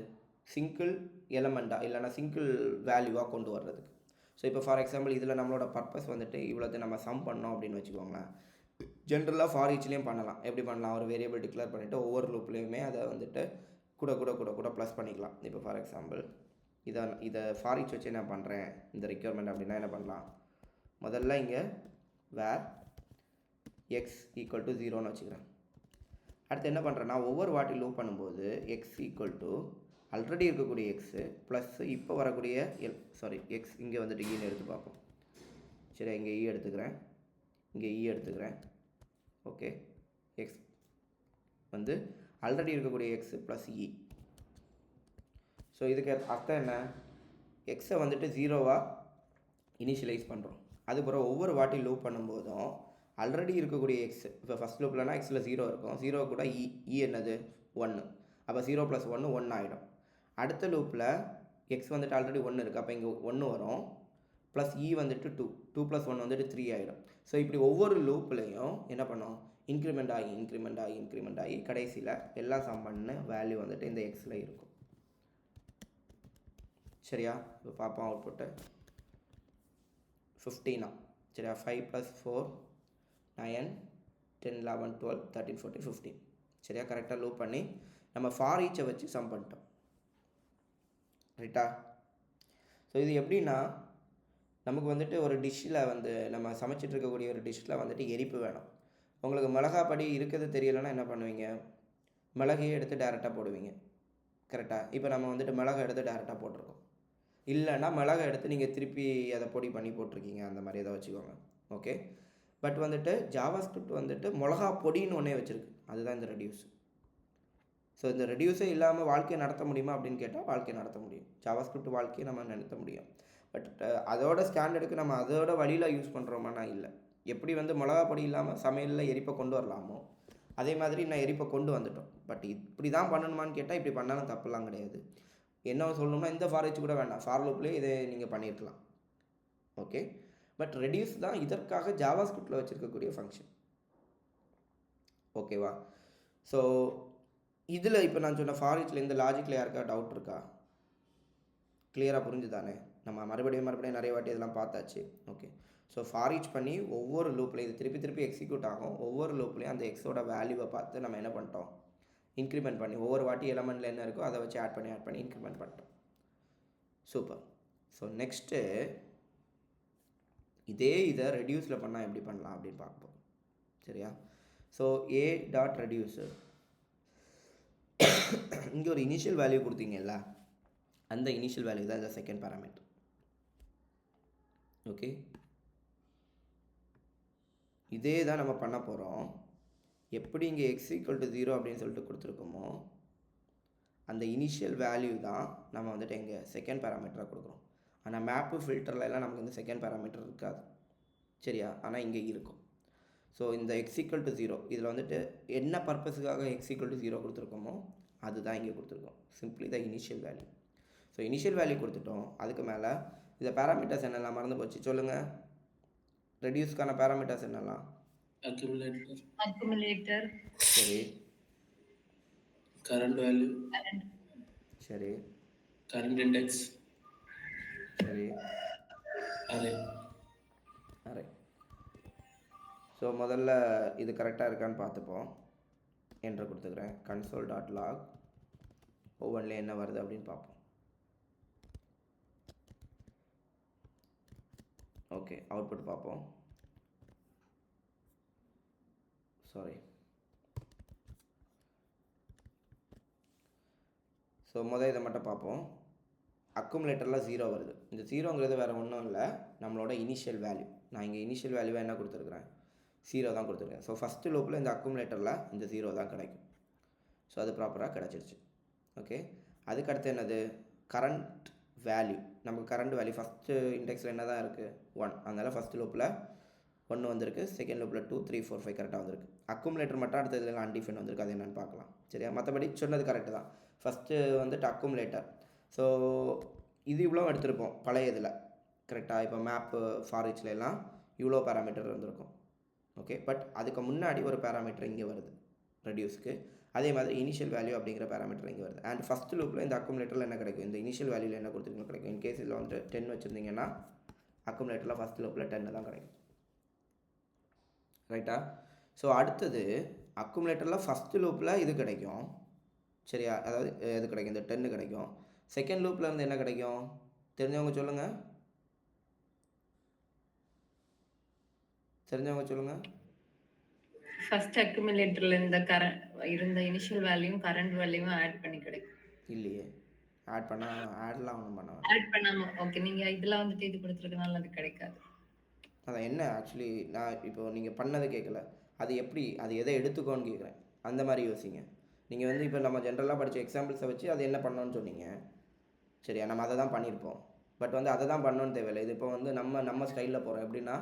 சிங்கிள் எலமெண்ட்டாக இல்லைனா சிங்கிள் வேல்யூவாக கொண்டு வர்றதுக்கு. ஸோ இப்போ ஃபார் எக்ஸாம்பிள் இதில் நம்மளோட பர்பஸ் வந்துட்டு இவ்வளோது நம்ம சம் பண்ணோம் அப்படின்னு வச்சுக்கோங்களேன். ஜென்ரலாக ஃபார் ஈச்லேயும் பண்ணலாம். எப்படி பண்ணலாம்? ஒரு வேரியபிள் டிக்ளேர் பண்ணிவிட்டு ஒவ்வொரு லூப்லேயுமே அதை வந்துட்டு கூட ப்ளஸ் பண்ணிக்கலாம். இப்போ ஃபார் எக்ஸாம்பிள் இதை ஃபார் ஈச் வச்சு நான் பண்ணுறேன் இந்த ரெக்யர்மெண்ட் அப்படின்னா என்ன பண்ணலாம்? முதல்ல இங்கே வேர் எக்ஸ் ஈக்குவல் டு 0ன்னு வச்சுக்கிறேன். அடுத்து என்ன பண்ணுறேன்னா, ஒவ்வொரு வாட்டி லூப் பண்ணும்போது எக்ஸ் ஈக்குவல் டு ஆல்ரெடி இருக்கக்கூடிய எக்ஸு ப்ளஸ் இப்போ வரக்கூடிய எக்ஸ் இங்கே வந்துட்டு ஈன்னு எடுத்து பார்ப்போம். சரி, இங்கே ஈ எடுத்துக்கிறேன், இங்கே ஈ எடுத்துக்கிறேன். ஓகே, எக்ஸ் வந்து ஆல்ரெடி இருக்கக்கூடிய எக்ஸு ப்ளஸ் இ. ஸோ இதுக்கு அர்த்தம் என்ன? எக்ஸை வந்துட்டு 0வாக இனிஷியலைஸ் பண்ணுறோம். அதுக்கப்புறம் ஒவ்வொரு வாட்டி லூப் பண்ணும்போதும் ஆல்ரெடி இருக்கக்கூடிய எக்ஸ், இப்போ ஃபஸ்ட் லூப்லனா எக்ஸில் 0 இருக்கும், 0 கூட இ என்னது 1. அப்போ 0 + 1 1 ஆகிடும். அடுத்த லூப்பில் எக்ஸ் வந்துட்டு ஆல்ரெடி 1 இருக்குது, அப்போ இங்கே 1 வரும், ப்ளஸ் இ வந்துட்டு 2 + 1 வந்துட்டு 3 ஆகிடும். ஸோ இப்படி ஒவ்வொரு லூப்லேயும் என்ன பண்ணோம்? இன்க்ரிமெண்ட் ஆகி கடைசியில் எல்லாம் சம் பண்ண வேல்யூ வந்துட்டு இந்த எக்ஸில் இருக்கும். சரியா? இப்போ பார்ப்போம் அவுட்புட்டு 15. சரியா? 5 + 4 9 10 11 12 13 14 15. சரியா? கரெக்டாக லூப் பண்ணி நம்ம ஃபார் ஈச்சை வச்சு சம் பண்ணிட்டோம். ரைட்டா? ஸோ இது எப்படின்னா, நமக்கு வந்துட்டு ஒரு டிஷ்ஷில் நம்ம சமைச்சிட்டு இருக்கக்கூடிய ஒரு டிஷ்ஷில் வந்துட்டு எரிப்பு வேணும். உங்களுக்கு மிளகாப்படி இருக்கிறது தெரியலைன்னா என்ன பண்ணுவீங்க? மிளகையே எடுத்து டேரெக்டாக போடுவீங்க. கரெக்டாக? இப்போ நம்ம வந்துட்டு மிளகை எடுத்து டேரெக்டாக போட்டிருக்கோம். இல்லைன்னா மிளகை எடுத்து நீங்கள் திருப்பி அதை பொடி பண்ணி போட்டிருக்கீங்க, அந்த மாதிரி எதாவது வச்சுக்கோங்க. ஓகே, பட் வந்துட்டு ஜாவாஸ்கிரிப்ட் வந்துட்டு மிளகா பொடின்னு ஒன்றே வச்சுருக்கு. அதுதான் இந்த ரெடியூஸ். ஸோ இந்த ரெடியூஸே இல்லாமல் வாழ்க்கையை நடத்த முடியுமா அப்படின்னு கேட்டால் வாழ்க்கையை நடத்த முடியும். ஜாவாஸ்கிரிப்ட் வாழ்க்கையை நம்ம நடத்த முடியும். பட் அதோட ஸ்டாண்டர்டுக்கு நம்ம அதோட வழியில் யூஸ் பண்ணுறோமானா இல்லை. எப்படி மிளகா பொடி இல்லாமல் சமையலில் எரிப்பை கொண்டு வரலாமோ அதே மாதிரி நான் எரிப்பை கொண்டு வந்துட்டோம். பட் இப்படி தான் பண்ணணுமான்னு கேட்டால் இப்படி பண்ணாலும் தப்புலாம் கிடையாது. என்ன சொல்லணும்னா, இந்த ஃபார் ஈச் கூட வேண்டாம், ஃபார் லூப்லேயே இதை நீங்கள் பண்ணியிருக்கலாம். ஓகே, பட் ரெடியூஸ் தான் இதற்காக ஜாவாஸ்கிரிப்டில் வச்சுருக்கக்கூடிய ஃபங்க்ஷன். ஓகேவா? ஸோ இதில் இப்போ நான் சொன்ன ஃபார் ஈச்சில் இந்த லாஜிக்கில் யாருக்கா டவுட் இருக்கா? கிளியராக புரிஞ்சுதானே? நம்ம மறுபடியும் நிறைய வாட்டி இதெல்லாம் பார்த்தாச்சு. ஓகே, ஸோ ஃபார் ஈச் பண்ணி ஒவ்வொரு லூப்லையும் இது திருப்பி எக்ஸிக்யூட் ஆகும். ஒவ்வொரு லூப்லேயும் அந்த எக்ஸோட வேல்யூவை பார்த்து நம்ம என்ன பண்ணிட்டோம்? இன்க்ரிமெண்ட் பண்ணி ஒவ்வொரு வாட்டி எலமெண்ட்டில் என்ன இருக்கோ அதை வச்சு ஆட் பண்ணி இன்க்ரிமெண்ட் பண்ணிட்டோம். சூப்பர். ஸோ நெக்ஸ்ட்டு இதை ரெடியூஸில் பண்ணால் எப்படி பண்ணலாம் அப்படின்னு பார்ப்போம். சரியா? ஸோ a.reduce இங்கே ஒரு இனிஷியல் வேல்யூ கொடுத்தீங்கல்ல, அந்த இனிஷியல் வேல்யூ தான் இந்த செகண்ட் பேராமீட்டர். ஓகே, இதே தான் நம்ம பண்ண போகிறோம். எப்படி இங்கே x = 0 அப்படின்னு சொல்லிட்டு கொடுத்துருக்கோமோ அந்த இனிஷியல் வேல்யூ தான் நம்ம வந்துட்டு எங்கள் செகண்ட் பேராமீட்டராக கொடுக்குறோம். ஆனால் மேப்பு ஃபில்டரில் எல்லாம் நமக்கு இந்த செகண்ட் பேராமீட்டர் இருக்காது. சரியா? ஆனால் இங்கே இருக்கும். ஸோ இந்த x = 0 இதில் வந்துட்டு என்ன பர்பஸுக்காக x = 0 கொடுத்துருக்கோமோ அதுதான் இங்கே கொடுத்துருக்கோம். Simply the initial value. So initial value கொடுத்துட்டோம். அதுக்கு மேலே இந்த பேராமீட்டர்ஸ் என்னெல்லாம் மறந்து போச்சு சொல்லுங்கள். ரெடியூஸ்க்கான பேராமீட்டர்ஸ் என்னெல்லாம்? அக்குமுலேட்டர். சரி, current value, சரி, current index, சரி, array. ஸோ முதல்ல இது கரெக்டாக இருக்கான்னு பார்த்துப்போம். என்ட்ரு கொடுத்துக்கிறேன். console.log ஒவ்வொன்றில் என்ன வருது அப்படின்னு பார்ப்போம். ஓகே, அவுட்புட் பார்ப்போம். சாரி. ஸோ இதை மட்டும் பார்ப்போம். அக்குமுலேட்டரில் 0 வருது. இந்த 0ங்கிறது வேறு ஒன்றும் இல்லை, நம்மளோட இனிஷியல் வேல்யூ. நான் இங்கே இனிஷியல் வேல்யூவாக என்ன கொடுத்துருக்குறேன்? 0 தான் கொடுத்துருக்கேன். ஸோ ஃபஸ்ட்டு லூப்பில் இந்த அக்குமுலேட்டரில் இந்த 0 தான் கிடைக்கும். ஸோ அது ப்ராப்பராக கிடச்சிருச்சு. ஓகே, அதுக்கடுத்து என்னது கரண்ட் வேல்யூ. நமக்கு கரண்ட் வேல்யூ ஃபஸ்ட்டு இண்டெக்ஸில் என்ன தான் இருக்குது 1, அதனால் ஃபஸ்ட்டு லூப்பில் 1 வந்திருக்கு, செகண்ட் லூப்பில் 2 3 4 5 கரெக்டாக வந்திருக்கு. அக்குமுலேட்டர் மட்டும் அடுத்ததுல அன்டிஃபைன் வந்திருக்கு, அது என்னென்னு பார்க்கலாம். சரியா, மற்றபடி சொன்னது கரெக்டு தான். ஃபஸ்ட்டு வந்துட்டு அக்குமுலேட்டர். ஸோ இது இவ்வளோ எடுத்திருப்போம் பழைய இதில் கரெக்டாக. இப்போ மேப்பு ஃபாரிச்லாம் இவ்வளோ பேராமீட்டர் வந்திருக்கும். ஓகே, பட் அதுக்கு முன்னாடி ஒரு பேராமீட்டர் இங்கே வருது ரெடியூஸ்க்கு. அதே மாதிரி இனிஷியல் வேல்யூ அப்படிங்கிற பேராமீட்டர் இங்கே வருது. அண்ட் ஃபஸ்ட் லூப்பில் இந்த அக்குமுலேட்டரில் என்ன கிடைக்கும், இந்த இனிஷியல் வேல்யூவில் என்ன கொடுத்துருக்கணும் கிடைக்கும். இன்கேஸ் இதில் வந்துட்டு 10 வச்சுருந்தீங்கன்னா அக்குமுலேட்டரில் ஃபஸ்ட் லூப்பில் 10 தான் கிடைக்கும். ரைட்டா? ஸோ அடுத்தது அக்குமுலேட்டரில் ஃபஸ்ட்டு லூப்பில் இது கிடைக்கும். சரியா, அதாவது இது கிடைக்கும், இந்த 10 கிடைக்கும். செகண்ட் லூப்பில் இருந்து என்ன கிடைக்கும் தெரிஞ்சவங்க சொல்லுங்கள், தெரிஞ்சவங்க சொல்லுங்கள். ஃபர்ஸ்ட் அக்குமுலேட்டர்ல இருந்த இனிஷியல் வேல்யூவும் கரண்ட் வேல்யூவும் ஆட் பண்ணி கிடைக்கும். இல்லையே, ஆட்லாம் ஒன்றும் பண்ண ஆட் பண்ணாம ஓகே, நீங்க இதுல வந்துட்டு இது கொடுத்துருக்கனால அது கிடைக்காது. அதான் என்ன ஆக்சுவலி நான் இப்போ நீங்கள் பண்ணதை கேட்கல, அது எப்படி, அது எதை எடுத்துக்கோன்னு கேட்குறேன். அந்த மாதிரி யோசிங்க. நீங்கள் வந்து இப்போ நம்ம ஜென்ரலாக படித்த எக்ஸாம்பிள்ஸை வச்சு அது என்ன பண்ணோன்னு சொன்னீங்க. சரியா, நம்ம அதை தான் பண்ணியிருப்போம். பட் வந்து அதை தான் பண்ணணுன்னு தேவையில்லை. இது இப்போ வந்து நம்ம ஸ்டைலில் போகிறோம். எப்படின்னா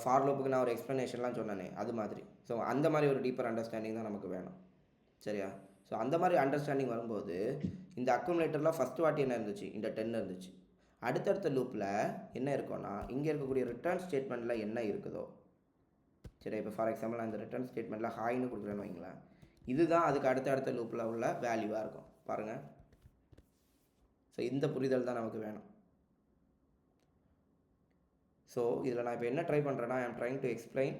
ஃபார் லூப்புக்கு நான் ஒரு எக்ஸ்ப்ளனேஷன்லாம் சொன்னேனே அது மாதிரி. ஸோ அந்த மாதிரி ஒரு டீப்பர் அண்டர்ஸ்டாண்டிங் தான் நமக்கு வேணும். சரியா, ஸோ அந்த மாதிரி அண்டர்ஸ்டாண்டிங் வரும்போது இந்த அக்குமுலேட்டரில் ஃபஸ்ட்டு வாட்டி என்ன இருந்துச்சு, இந்த 10 இருந்துச்சு. அடுத்தடுத்த லூப்பில் என்ன இருக்கும்னா இங்கே இருக்கக்கூடிய ரிட்டர்ன் ஸ்டேட்மெண்ட்டில் என்ன இருக்குதோ. சரி, இப்போ ஃபார் எக்ஸாம்பிள் நான் இந்த ரிட்டர்ன் ஸ்டேட்மெண்ட்டில் ஹாய்னு கொடுக்குறேன்னு வைங்களேன், இதுதான் அதுக்கு அடுத்த லூப்பில் உள்ள வேல்யூவாக இருக்கும். பாருங்கள், ஸோ இந்த புரிதல் தான் நமக்கு வேணும். ஸோ இதில் நான் இப்போ என்ன ட்ரை பண்ணுறேன்னா, I am trying to explain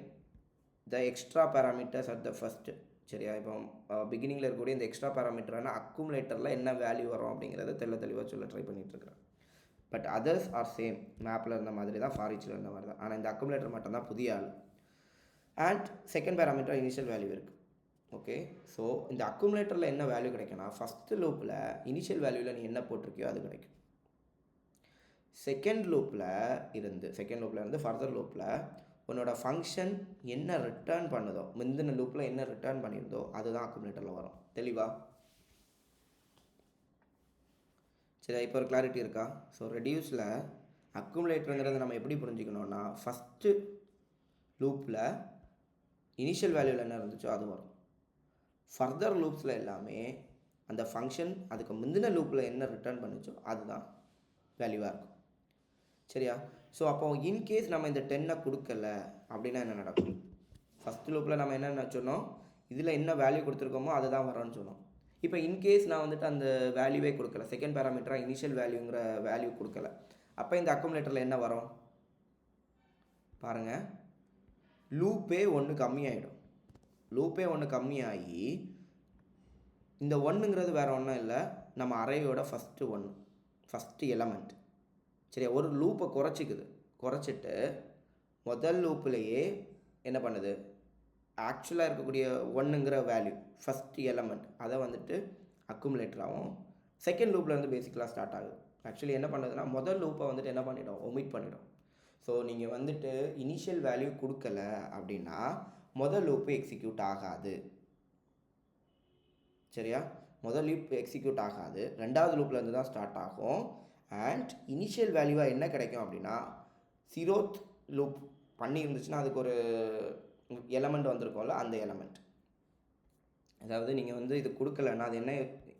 the extra parameters at the first. சரியா, இப்போ பிகினிங்கில் இருக்கக்கூடிய இந்த எக்ஸ்ட்ரா பேராமீட்டரான அக்குமுலேட்டரில் என்ன வேல்யூ வரும் அப்படிங்கிறத தெளிவாக சொல்ல ட்ரை பண்ணிகிட்ருக்கிறேன். But others are same. மேப்பில் இருந்த மாதிரி தான், ஃபாரிச்சில் இருந்த மாதிரி தான். ஆனால் இந்த அக்குமுலேட்டர் மட்டும் தான் புதிய ஆள். And second parameter initial value இருக்குது. ஓகே, ஸோ இந்த அக்குமுலேட்டரில் என்ன வேல்யூ கிடைக்குன்னா ஃபஸ்ட்டு லூப்பில் இனிஷியல் வேல்யூவில் நீ என்ன போட்டிருக்கியோ அது கிடைக்கும். செகண்ட் லூப்பில் இருந்து ஃபர்தர் லூப்பில் உன்னோட ஃபங்க்ஷன் என்ன ரிட்டர்ன் பண்ணுதோ, முந்தின லூப்பில் என்ன ரிட்டர்ன் பண்ணியிருந்தோ அதுதான் அக்குமுலேட்டரில் வரும். தெளிவா? சரி, இப்போ ஒரு கிளாரிட்டி இருக்கா? ஸோ ரெடியூஸில் அக்குமுலேட்டருங்கிறத நம்ம எப்படி புரிஞ்சுக்கணுன்னா, ஃபஸ்ட்டு லூப்பில் இனிஷியல் வேல்யூவில் என்ன இருந்துச்சோ அது வரும். ஃபர்தர் லூப்ஸில் எல்லாமே அந்த ஃபங்க்ஷன் அதுக்கு முந்தின லூப்பில் என்ன ரிட்டர்ன் பண்ணிச்சோ அதுதான் வேல்யூவாக இருக்கும். சரியா, ஸோ அப்போ இன்கேஸ் நம்ம இந்த 10 கொடுக்கல அப்படின்னா என்ன நடக்கும்? ஃபஸ்ட் லூப்பில் நம்ம என்ன சொன்னோம், இதில் என்ன வேல்யூ கொடுத்துருக்கோமோ அதுதான் வரோன்னு சொன்னோம். இப்போ இன்கேஸ் நான் வந்துட்டு அந்த வேல்யூவே கொடுக்கல, செகண்ட் பேராமீட்டராக இனிஷியல் வேல்யூங்கிற வேல்யூ கொடுக்கல, அப்போ இந்த அக்குமுலேட்டரில் என்ன வரும் பாருங்கள், லூப்பே 1 கம்மியாகிடும். லூப்பே 1 கம்மியாகி இந்த 1ங்கிறது வேறு ஒன்றும் இல்லை, நம்ம அரேயோட ஃபஸ்ட்டு எலமெண்ட். சரியா, ஒரு லூப்பை குறைச்சிட்டு முதல் லூப்லேயே என்ன பண்ணுது, ஆக்சுவலாக இருக்கக்கூடிய 1ங்கிற வேல்யூ ஃபஸ்ட்டு எலமெண்ட் அதை வந்துட்டு அக்குமுலேட்டராகவும் செகண்ட் லூப்பில் வந்து பேசிக்கலாக ஸ்டார்ட் ஆகுது. ஆக்சுவலி என்ன பண்ணுறதுன்னா முதல் லூப்பை வந்துட்டு என்ன பண்ணிடும், ஒமிட் பண்ணிடும். ஸோ நீங்கள் வந்துட்டு இனிஷியல் வேல்யூ கொடுக்கல அப்படின்னா முதல் லூப்பு எக்ஸிக்யூட் ஆகாது. சரியா, முதல் லூப் எக்ஸிக்யூட் ஆகாது, ரெண்டாவது லூப்லேருந்து தான் ஸ்டார்ட் ஆகும். அண்ட் இனிஷியல் வேல்யூவாக என்ன கிடைக்கும் அப்படின்னா 0th லூப் பண்ணியிருந்துச்சுன்னா அதுக்கு ஒரு எலமெண்ட் வந்திருக்கோம்ல, அந்த எலமெண்ட். அதாவது நீங்கள் வந்து இது கொடுக்கலன்னா அது என்ன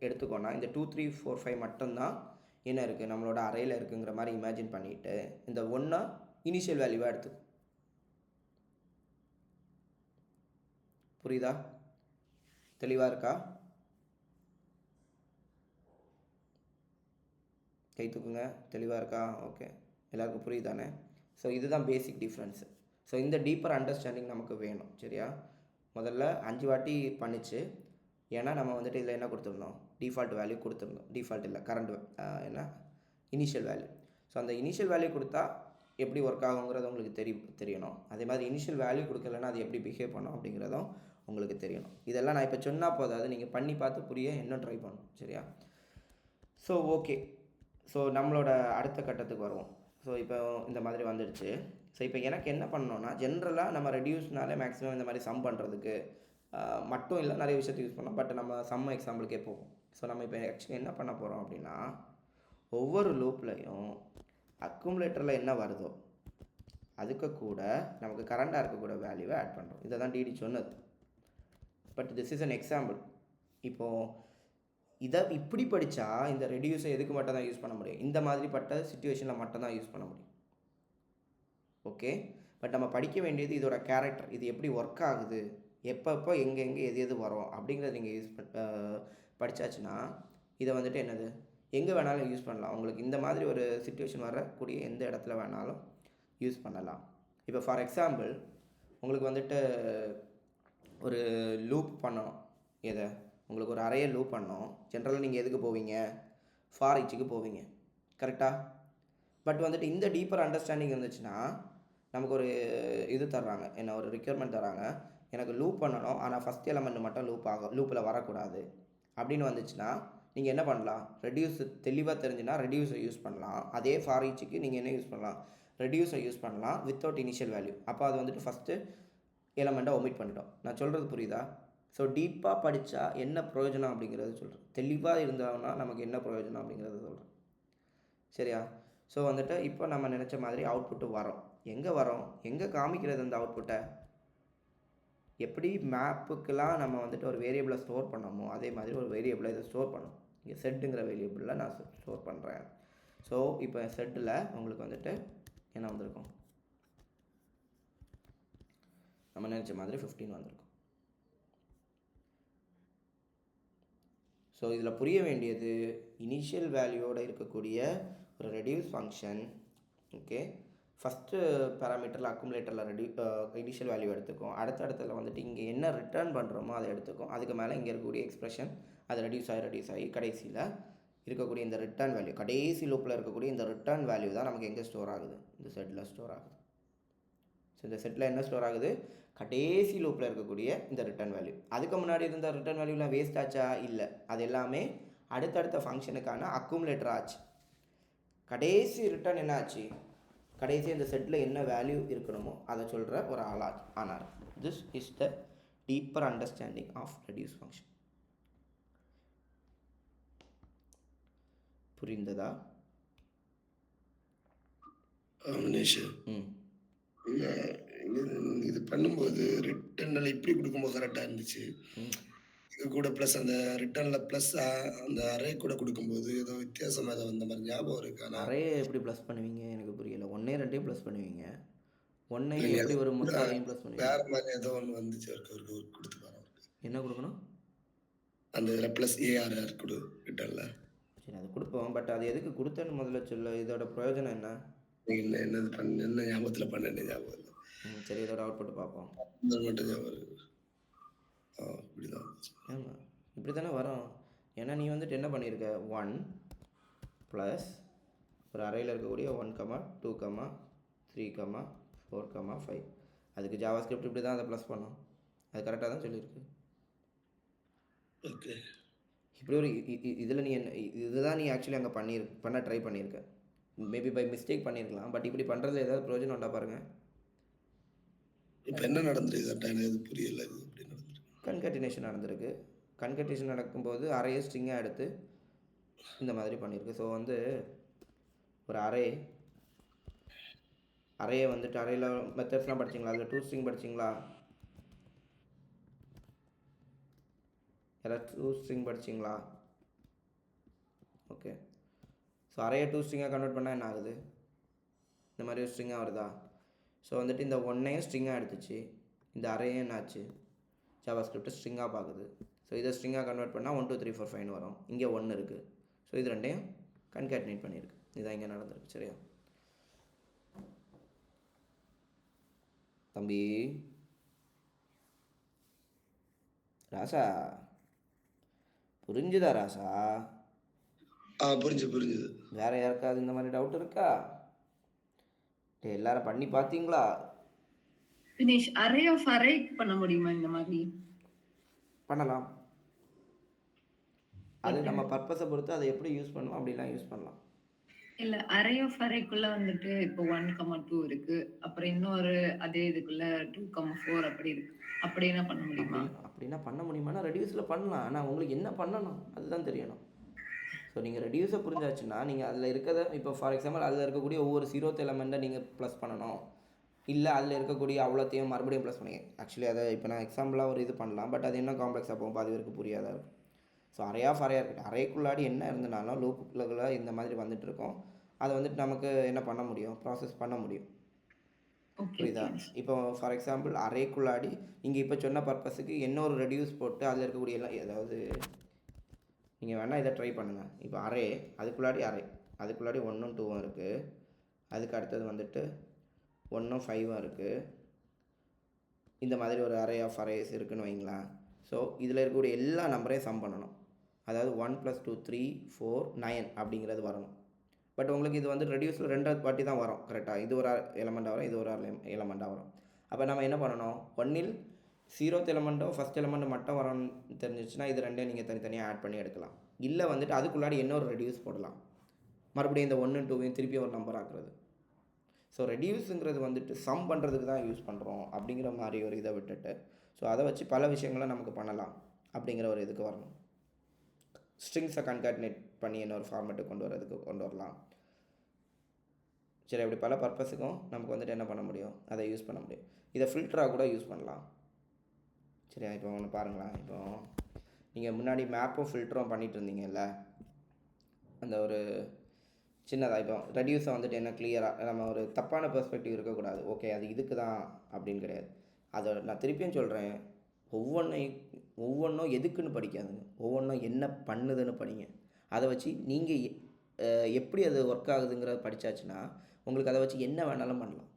எடுத்துக்கோன்னா இந்த 2 3 4 5 மட்டும்தான் என்ன இருக்குது நம்மளோட அறையில் இருக்குங்கிற மாதிரி இமேஜின் பண்ணிவிட்டு இந்த 1 இனிஷியல் வேல்யூவாக எடுத்துக்கும். புரியுதா? தெளிவாக இருக்கா? கை தூக்குங்க. தெளிவாக இருக்கா? ஓகே, எல்லாருக்கும் புரியுதானே? ஸோ இதுதான் பேசிக் டிஃப்ரென்ஸு. ஸோ இந்த டீப்பர் அண்டர்ஸ்டாண்டிங் நமக்கு வேணும். சரியா, முதல்ல 5 வாட்டி பண்ணிச்சு. ஏன்னா நம்ம வந்துட்டு இதில் என்ன கொடுத்துருந்தோம், டிஃபால்ட் வேல்யூ கொடுத்துருந்தோம். டிஃபால்ட் இல்லை, கரண்ட் என்ன இனிஷியல் வேல்யூ. ஸோ அந்த இனிஷியல் வேல்யூ கொடுத்தா எப்படி ஒர்க் ஆகுங்கிறது உங்களுக்கு தெரியணும். அதே மாதிரி இனிஷியல் வேல்யூ கொடுக்கலன்னா அது எப்படி பிஹேவ் பண்ணும் அப்படிங்கிறதும் உங்களுக்கு தெரியணும். இதெல்லாம் நான் இப்போ சொன்னால் போதாது, நீங்கள் பண்ணி பார்த்து புரிய இன்னும் ட்ரை பண்ணணும். சரியா, ஸோ ஓகே, ஸோ நம்மளோட அடுத்த கட்டத்துக்கு வருவோம். ஸோ இப்போ இந்த மாதிரி வந்துடுச்சு. ஸோ இப்போ எனக்கு என்ன பண்ணணும்னா, ஜென்ரலாக நம்ம ரெடியூஸ்னாலே மேக்ஸிமம் இந்த மாதிரி சம் பண்ணுறதுக்கு மட்டும் இல்லை, நிறைய விஷயத்தை யூஸ் பண்ணோம். பட் நம்ம சம் எக்ஸாம்பிளுக்கே போவோம். ஸோ நம்ம இப்போ ஆக்சுவலி என்ன பண்ண போகிறோம் அப்படின்னா, ஒவ்வொரு லூப்லையும் அக்குமுலேட்டரில் என்ன வருதோ அதுக்கு கூட நமக்கு கரண்டாக இருக்கக்கூட வேல்யூவை ஆட் பண்ணுறோம். இதை தான் டிடி சொன்னது. But this is an example. இப்போது இதை இப்படி படித்தா இந்த ரெடியூஸை எதுக்கு மட்டும் தான் யூஸ் பண்ண முடியும், இந்த மாதிரிப்பட்ட சுச்சுவேஷனில் மட்டும்தான் யூஸ் பண்ண முடியும். ஓகே, பட் நம்ம படிக்க வேண்டியது இதோட கேரக்டர், இது எப்படி ஒர்க் ஆகுது, எப்பப்போ எங்கெங்கே எது எது வரும் அப்படிங்கிறத நீங்கள் யூஸ் படித்தாச்சுன்னா இதை வந்துட்டு என்னது எங்கே வேணாலும் யூஸ் பண்ணலாம். உங்களுக்கு இந்த மாதிரி ஒரு சுச்சுவேஷன் வரக்கூடிய எந்த இடத்துல வேணாலும் யூஸ் பண்ணலாம். இப்போ ஃபார் எக்ஸாம்பிள் உங்களுக்கு வந்துட்டு ஒரு லூப் பண்ணணும். எதை உங்களுக்கு ஒரு அறையை லூப் பண்ணோம். ஜென்ரலாக நீங்கள் எதுக்கு போவீங்க, ஃபார் ஈச்சுக்கு போவீங்க, கரெக்டாக? பட் வந்துட்டு இந்த டீப்பர் அண்டர்ஸ்டாண்டிங் இருந்துச்சுன்னா நமக்கு ஒரு இது தர்றாங்க, என்ன ஒரு ரிக்யர்மெண்ட் தராங்க, எனக்கு லூப் பண்ணணும் ஆனால் ஃபஸ்ட் எலமெண்ட் மட்டும் லூப்பில் வரக்கூடாது அப்படின்னு வந்துச்சுன்னா நீங்கள் என்ன பண்ணலாம், ரெடியூஸ் தெளிவாக தெரிஞ்சுன்னா ரெடியூஸை யூஸ் பண்ணலாம். அதே ஃபார் ஈச்சுக்கு நீங்கள் என்ன யூஸ் பண்ணலாம், ரெடியூஸை யூஸ் பண்ணலாம் வித்தவுட் இனிஷியல் வேல்யூ. அப்போ அது வந்துட்டு ஃபஸ்ட்டு எலமெண்ட்டை ஒமிட் பண்ணிட்டோம். நான் சொல்கிறது புரியுதா? ஸோ டீப்பாக படித்தா என்ன பிரயோஜனம் அப்படிங்கிறது சொல்கிறேன். தெளிவாக இருந்தோம்னா நமக்கு என்ன பிரயோஜனம் அப்படிங்கிறத சொல்கிறேன். சரியா? ஸோ வந்துட்டு இப்போ நம்ம நினச்ச மாதிரி அவுட்புட்டு வரோம். எங்கே வரோம், எங்கே காமிக்கிறது அந்த அவுட்புட்டை? எப்படி மேப்புக்கெலாம் நம்ம வந்துட்டு ஒரு வேரியபிளை ஸ்டோர் பண்ணோமோ அதே மாதிரி ஒரு வேரியபிளை இதை ஸ்டோர் பண்ணணும். இங்கே செட்டுங்கிற வேரியபிளில் நான் ஸ்டோர் பண்ணுறேன். ஸோ இப்போ செட்டில் உங்களுக்கு வந்துட்டு என்ன வந்திருக்கும், நம்ம நினச்ச மாதிரி 15 வந்திருக்கும். ஸோ இதில் புரிய வேண்டியது இனிஷியல் வேல்யூவோடு இருக்கக்கூடிய ஒரு ரெடியூஸ் ஃபங்க்ஷன். ஓகே, ஃபஸ்ட்டு பேராமீட்டரில் அக்குமுலேட்டரில் இனிஷியல் வேல்யூ எடுத்துக்கும். அடுத்தடுத்தில் வந்துட்டு இங்கே என்ன ரிட்டர்ன் பண்ணுறோமோ அதை எடுத்துக்கும். அதுக்கு மேலே இங்கே இருக்கக்கூடிய எக்ஸ்பிரஷன் அது ரெடியூஸ் ஆகி கடைசியில் இருக்கக்கூடிய இந்த ரிட்டர்ன் வேல்யூ, கடைசி லூப்பில் இருக்கக்கூடிய இந்த ரிட்டர்ன் வேல்யூ தான் நமக்கு எங்கே ஸ்டோர் ஆகுது, இந்த செட்டில் ஸ்டோர் ஆகுது. ஸோ இந்த செட்டில் என்ன ஸ்டோர் ஆகுது, கடைசி லூப்பில் இருக்கக்கூடிய இந்த ரிட்டர்ன் வேல்யூ. அதுக்கு முன்னாடி இருந்த ரிட்டர்ன் வேல்யூலாம் வேஸ்ட் ஆச்சா? இல்லை, அது எல்லாமே அடுத்தடுத்த ஃபங்க்ஷனுக்கான அக்குமுலேட்டர் ஆச்சு. கடைசி ரிட்டர்ன் என்ன ஆச்சு, கடைசி இந்த செட்டில் என்ன வேல்யூ இருக்கணுமோ அதை சொல்கிற ஒரு ஆனார். This is the deeper understanding of reduce function. புரிந்ததா? இது பண்ணும்போது ரிட்டர்னில் இப்படி கொடுக்கும்போது கரெக்டாக இருந்துச்சு. இது கூட ப்ளஸ் அந்த ரிட்டர்னில் ப்ளஸ் அந்த அரே கூட கொடுக்கும்போது ஏதோ வித்தியாசமாக ஏதோ வந்த மாதிரி ஞாபகம் இருக்கு. ஆனால் அரே எப்படி ப்ளஸ் பண்ணுவீங்க எனக்கு புரியல. 1 2 ப்ளஸ் பண்ணுவீங்க, 1 எப்படி ஒரு மொத்தம் ப்ளஸ் பண்ணுவீங்க? வேற மாதிரி ஏதோ ஒன்று வந்துச்சு. அவருக்கு கொடுத்து பாருங்க. என்ன கொடுக்கணும்? அந்த இதில் ப்ளஸ் ஏஆர்ஆர் கொடு ரிட்டர்னில். சரி, அது கொடுப்போம். பட் அது எதுக்கு கொடுத்தேன்னு முதல்ல சொல்ல. இதோட பிரயோஜனம் என்ன? என்ன என்னது பண்ண என்ன ஞாபகத்தில் பண்ண ஞாபகம் இல்லை. சரி, இதோட அவுட்புட் பார்ப்போம். மட்டும் ஞாபகம் இருக்கு. இப்படிதான். ஆமாம், இப்படி தானே வரும். ஏன்னா நீ வந்துட்டு என்ன பண்ணியிருக்க, 1 ப்ளஸ் ஒரு அறையில் இருக்கக்கூடிய 1, 2, 3, 4, 5. அதுக்கு ஜாவா ஸ்கிரிப்ட் இப்படி தான் அதை ப்ளஸ் பண்ணோம். அது கரெக்டாக தான் சொல்லியிருக்கு. ஓகே, இப்படி ஒரு இதில் நீ என்ன இதுதான் நீ ஆக்சுவலி அங்கே பண்ண ட்ரை பண்ணியிருக்க. மேபி பை மிஸ்டேக் பண்ணியிருக்கலாம். பட் இப்படி பண்ணுறதுல ஏதாவது ப்ரோஜனம் உண்டா பாருங்கள். இப்போ என்ன நடந்துருக்கு கரெக்டாக எனக்கு எது புரியல. இது எப்படி நடந்துருக்கு? கன்கட்டினேஷன் நடந்திருக்கு. கன்கட்டினேஷன் நடக்கும்போது அரையை ஸ்ட்ரிங்காக எடுத்து இந்த மாதிரி பண்ணியிருக்கு. ஸோ வந்து ஒரு அறையை வந்துட்டு அறையில் மெத்தட்ஸ்லாம் படிச்சிங்களா? அதில் 2 ஸ்ட்ரிங் படிச்சிங்களா? யாராவது 2 ஸ்ட்ரிங் படிச்சிங்களா? ஓகே, ஸோ அறையை 2 ஸ்ட்ரிங்காக கன்வெர்ட் பண்ணால் என்ன ஆகுது, இந்த மாதிரி ஒரு ஸ்ட்ரிங்காக வருதா? ஸோ வந்துட்டு இந்த 1ஐயும் ஸ்ட்ரிங்காக எடுத்துச்சு, இந்த அறையும் என்னாச்சு, ஜாவா ஸ்கிரிப்ட் ஸ்ட்ரிங்காக பார்க்குது. ஸோ இதை ஸ்ட்ரிங்காக கன்வெர்ட் பண்ணால் 1 2 3 4 5 வரும். இங்கே 1 இருக்குது. ஸோ இது ரெண்டையும் கன்கேட்டினேட் பண்ணியிருக்கு. இதுதான் இங்கே நடந்திருக்கு. சரியா தம்பி? ராசா, புரிஞ்சுதா ராசா? புரிஞ்சுது. வேற யாருக்காவது இந்த மாதிரி டவுட் இருக்கா? எல்லாரும் பண்ணி பார்த்தீங்களா? ஃபினிஷ் அரே ஆஃப் அரே பண்ண முடியுமா இந்த மாதிரி? பண்ணலாம். அது நம்ம பர்பஸை பொறுத்து அதை எப்படி யூஸ் பண்ணணும் அப்படிலாம் யூஸ் பண்ணலாம். இல்ல அரே ஆஃப் அரேக்குள்ள வந்துட்டு இப்போ 1, 2 இருக்கு. அப்புறம் அப்புறம் இன்னொரு அதே இதுக்குள்ள 2,4 அப்படி இருக்கு. அப்படி என்ன பண்ண முடியுமா? அப்படின்னா பண்ண முடியுமானா ரெடியூஸில் பண்ணலாம். ஆனால் உங்களுக்கு என்ன பண்ணணும் அதுதான் தெரியணும். ஸோ நீங்கள் ரெடியூஸை புரிஞ்சாச்சுன்னா நீங்கள் அதில் இருக்கிறத இப்போ ஃபார் எக்ஸாம்பிள் அதில் இருக்கக்கூடிய ஒவ்வொரு 0th எலமெண்ட்டை நீங்கள் ப்ளஸ் பண்ணணும், இல்லை அதில் இருக்கக்கூடிய அவ்வளோத்தையும் மறுபடியும் ப்ளஸ் பண்ணி ஆக்சுவலி அதை இப்போ நான் எக்ஸாம்பிளாக ஒரு இது பண்ணலாம். பட் அது என்ன காம்ப்ளெக்ஸாக போகும், பாதி பேருக்கு புரியாதா இருக்கும். ஸோ அரே ஆஃப் அரேயாக இருக்கட்டும், அரேக்குள்ளாடி என்ன இருந்தனாலும் லூப்புக்குள்ள இந்த மாதிரி வந்துட்டு இருக்கோம். அதை வந்துட்டு நமக்கு என்ன பண்ண முடியும், ப்ராசஸ் பண்ண முடியும். ஓகே புரியுதா? ஓகே. இப்போ ஃபார் எக்ஸாம்பிள் அரேக்குள்ளாடி நீங்கள் இப்போ சொன்ன பர்பஸுக்கு இன்னொரு ரெடியூஸ் போட்டு அதில் இருக்கக்கூடிய எல்லாம் ஏதாவது நீங்கள் வேணால் இதை ட்ரை பண்ணுங்கள். இப்போ அரே அதுக்குள்ளாடி 1ம் 2ம் இருக்குது. அதுக்கு அடுத்தது வந்துட்டு 1ம் 5ம் இருக்குது. இந்த மாதிரி ஒரு அரே ஆஃப் அரேஸ் இருக்குதுன்னு வைங்களேன். ஸோ இதில் இருக்கக்கூடிய எல்லா நம்பரையும் சம் பண்ணணும். அதாவது 1 + 2 3 4 9 அப்படிங்கிறது வரணும். பட் உங்களுக்கு இது வந்து ரெடியூஸில் 2வது வாட்டி தான் வரும் கரெக்டாக. இது ஒரு எலமெண்ட்டாக வரும், இது ஒரு எலமெண்ட்டாக வரும். அப்போ நம்ம என்ன பண்ணணும், 1ல் 0th எலமெண்ட்டோ ஃபஸ்ட் எலமெண்ட் மட்டும் வரணும்னு தெரிஞ்சிச்சுன்னா இது ரெண்டையும் நீங்கள் தனித்தனியாக ஆட் பண்ணி எடுக்கலாம். இல்லை வந்துட்டு அதுக்குள்ளாடி இன்னொரு ரெடியூஸ் போடலாம், மறுபடியும் இந்த 1 2வையும் திருப்பி ஒரு நம்பர் ஆக்குறது. ஸோ ரெடியூஸுங்கிறது வந்துட்டு சம் பண்ணுறதுக்கு தான் யூஸ் பண்ணுறோம் அப்படிங்கிற மாதிரி ஒரு இதை விட்டுட்டு ஸோ அதை வச்சு பல விஷயங்களை நமக்கு பண்ணலாம் அப்படிங்கிற ஒரு இதுக்கு வரணும். ஸ்ட்ரிங்ஸை கன்காட்டினேட் பண்ணி இன்னொரு ஃபார்மேட்டுக்கு கொண்டு வரலாம். சரி, அப்படி பல பர்பஸுக்கும் நமக்கு வந்துட்டு என்ன பண்ண முடியும், அதை யூஸ் பண்ண முடியும். இதை ஃபில்டராக கூட யூஸ் பண்ணலாம். சரியா? இப்போ ஒன்று பாருங்களேன். இப்போ நீங்கள் முன்னாடி மேப்பும் ஃபில்டரும் பண்ணிகிட்டு இருந்தீங்கல்ல, அந்த ஒரு சின்னதாக இப்போ ரெடியூஸை வந்துட்டு என்ன கிளியராக நம்ம ஒரு தப்பான பெர்ஸ்பெக்டிவ் இருக்கக்கூடாது. ஓகே அது இதுக்கு தான் அப்படின்னு கிடையாது. அதை நான் திருப்பியும் சொல்கிறேன், ஒவ்வொன்றும் எதுக்குன்னு படிக்காதுங்க, ஒவ்வொன்றும் என்ன பண்ணுதுன்னு படிங்க. அதை வச்சு நீங்கள் எப்படி அது ஒர்க் ஆகுதுங்கிறத படித்தாச்சுன்னா உங்களுக்கு அதை வச்சு என்ன வேணாலும் பண்ணலாம்.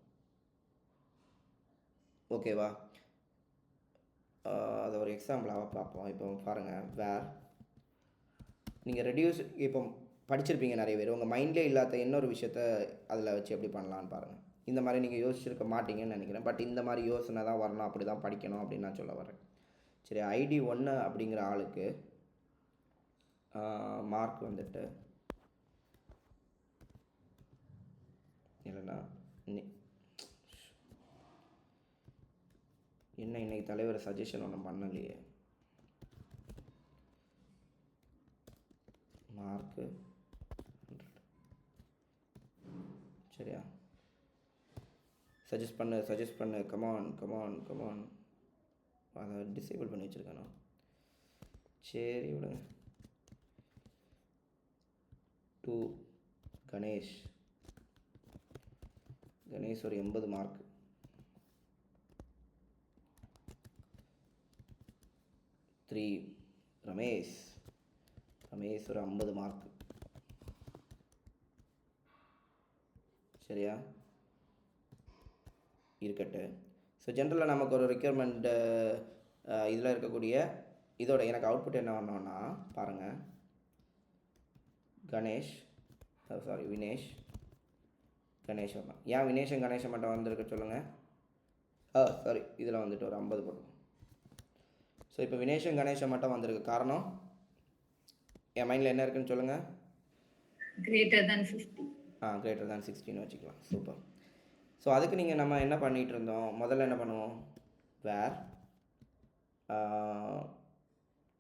ஓகேவா? அதை ஒரு எக்ஸாம்பிளாக பார்ப்போம். இப்போ பாருங்கள், நீங்கள் ரெடியூஸ் இப்போ படிச்சிருப்பீங்க நிறைய பேர். உங்கள் மைண்ட்லேயே இல்லாத இன்னொரு விஷயத்த அதில் வச்சு எப்படி பண்ணலான்னு பாருங்கள். இந்த மாதிரி நீங்கள் யோசிச்சிருக்க மாட்டீங்கன்னு நினைக்கிறேன். பட் இந்த மாதிரி யோசனை தான் வரணும், அப்படி தான் படிக்கணும் அப்படின்னு நான் சொல்ல வரேன். சரி, ID 1 அப்படிங்கிற ஆளுக்கு மார்க் வந்துட்டு இல்லைன்னா என்ன இன்னைக்கு தலைவர் சஜஷன் ஒன்றும் பண்ணலையே. மார்க்கு சரியா? சஜஸ்ட் பண்ணு கமான். அதை டிசேபிள் பண்ணி வச்சுருக்கேண்ணா. சரி விடுங்க. 2 கணேஷ் ஒரு 80 மார்க். 3 ரமேஷ் ஒரு 50 மார்க். சரியா? இருக்கட்டு. ஸோ ஜென்ரலாக நமக்கு ஒரு ரெக்யர்மெண்ட்டு இதில் இருக்கக்கூடிய இதோட எனக்கு அவுட்புட் என்ன வரணும்னா பாருங்கள், வினேஷ் கணேஷ் வரணும். ஏன் வினேஷன் கணேஷன் மட்டும் வந்திருக்க சொல்லுங்கள். இதில் வந்துட்டு ஒரு 50 போட்டோம். ஸோ இப்போ வினேஷன் கணேஷன் மட்டும் வந்திருக்கு. காரணம் என் மைண்டில் என்ன இருக்குன்னு சொல்லுங்கள். Greater than 50. கிரேட்டர் than 16 வச்சுக்கலாம். சூப்பர். ஸோ அதுக்கு நம்ம என்ன பண்ணிகிட்டு இருந்தோம், முதல்ல என்ன பண்ணுவோம், வேர்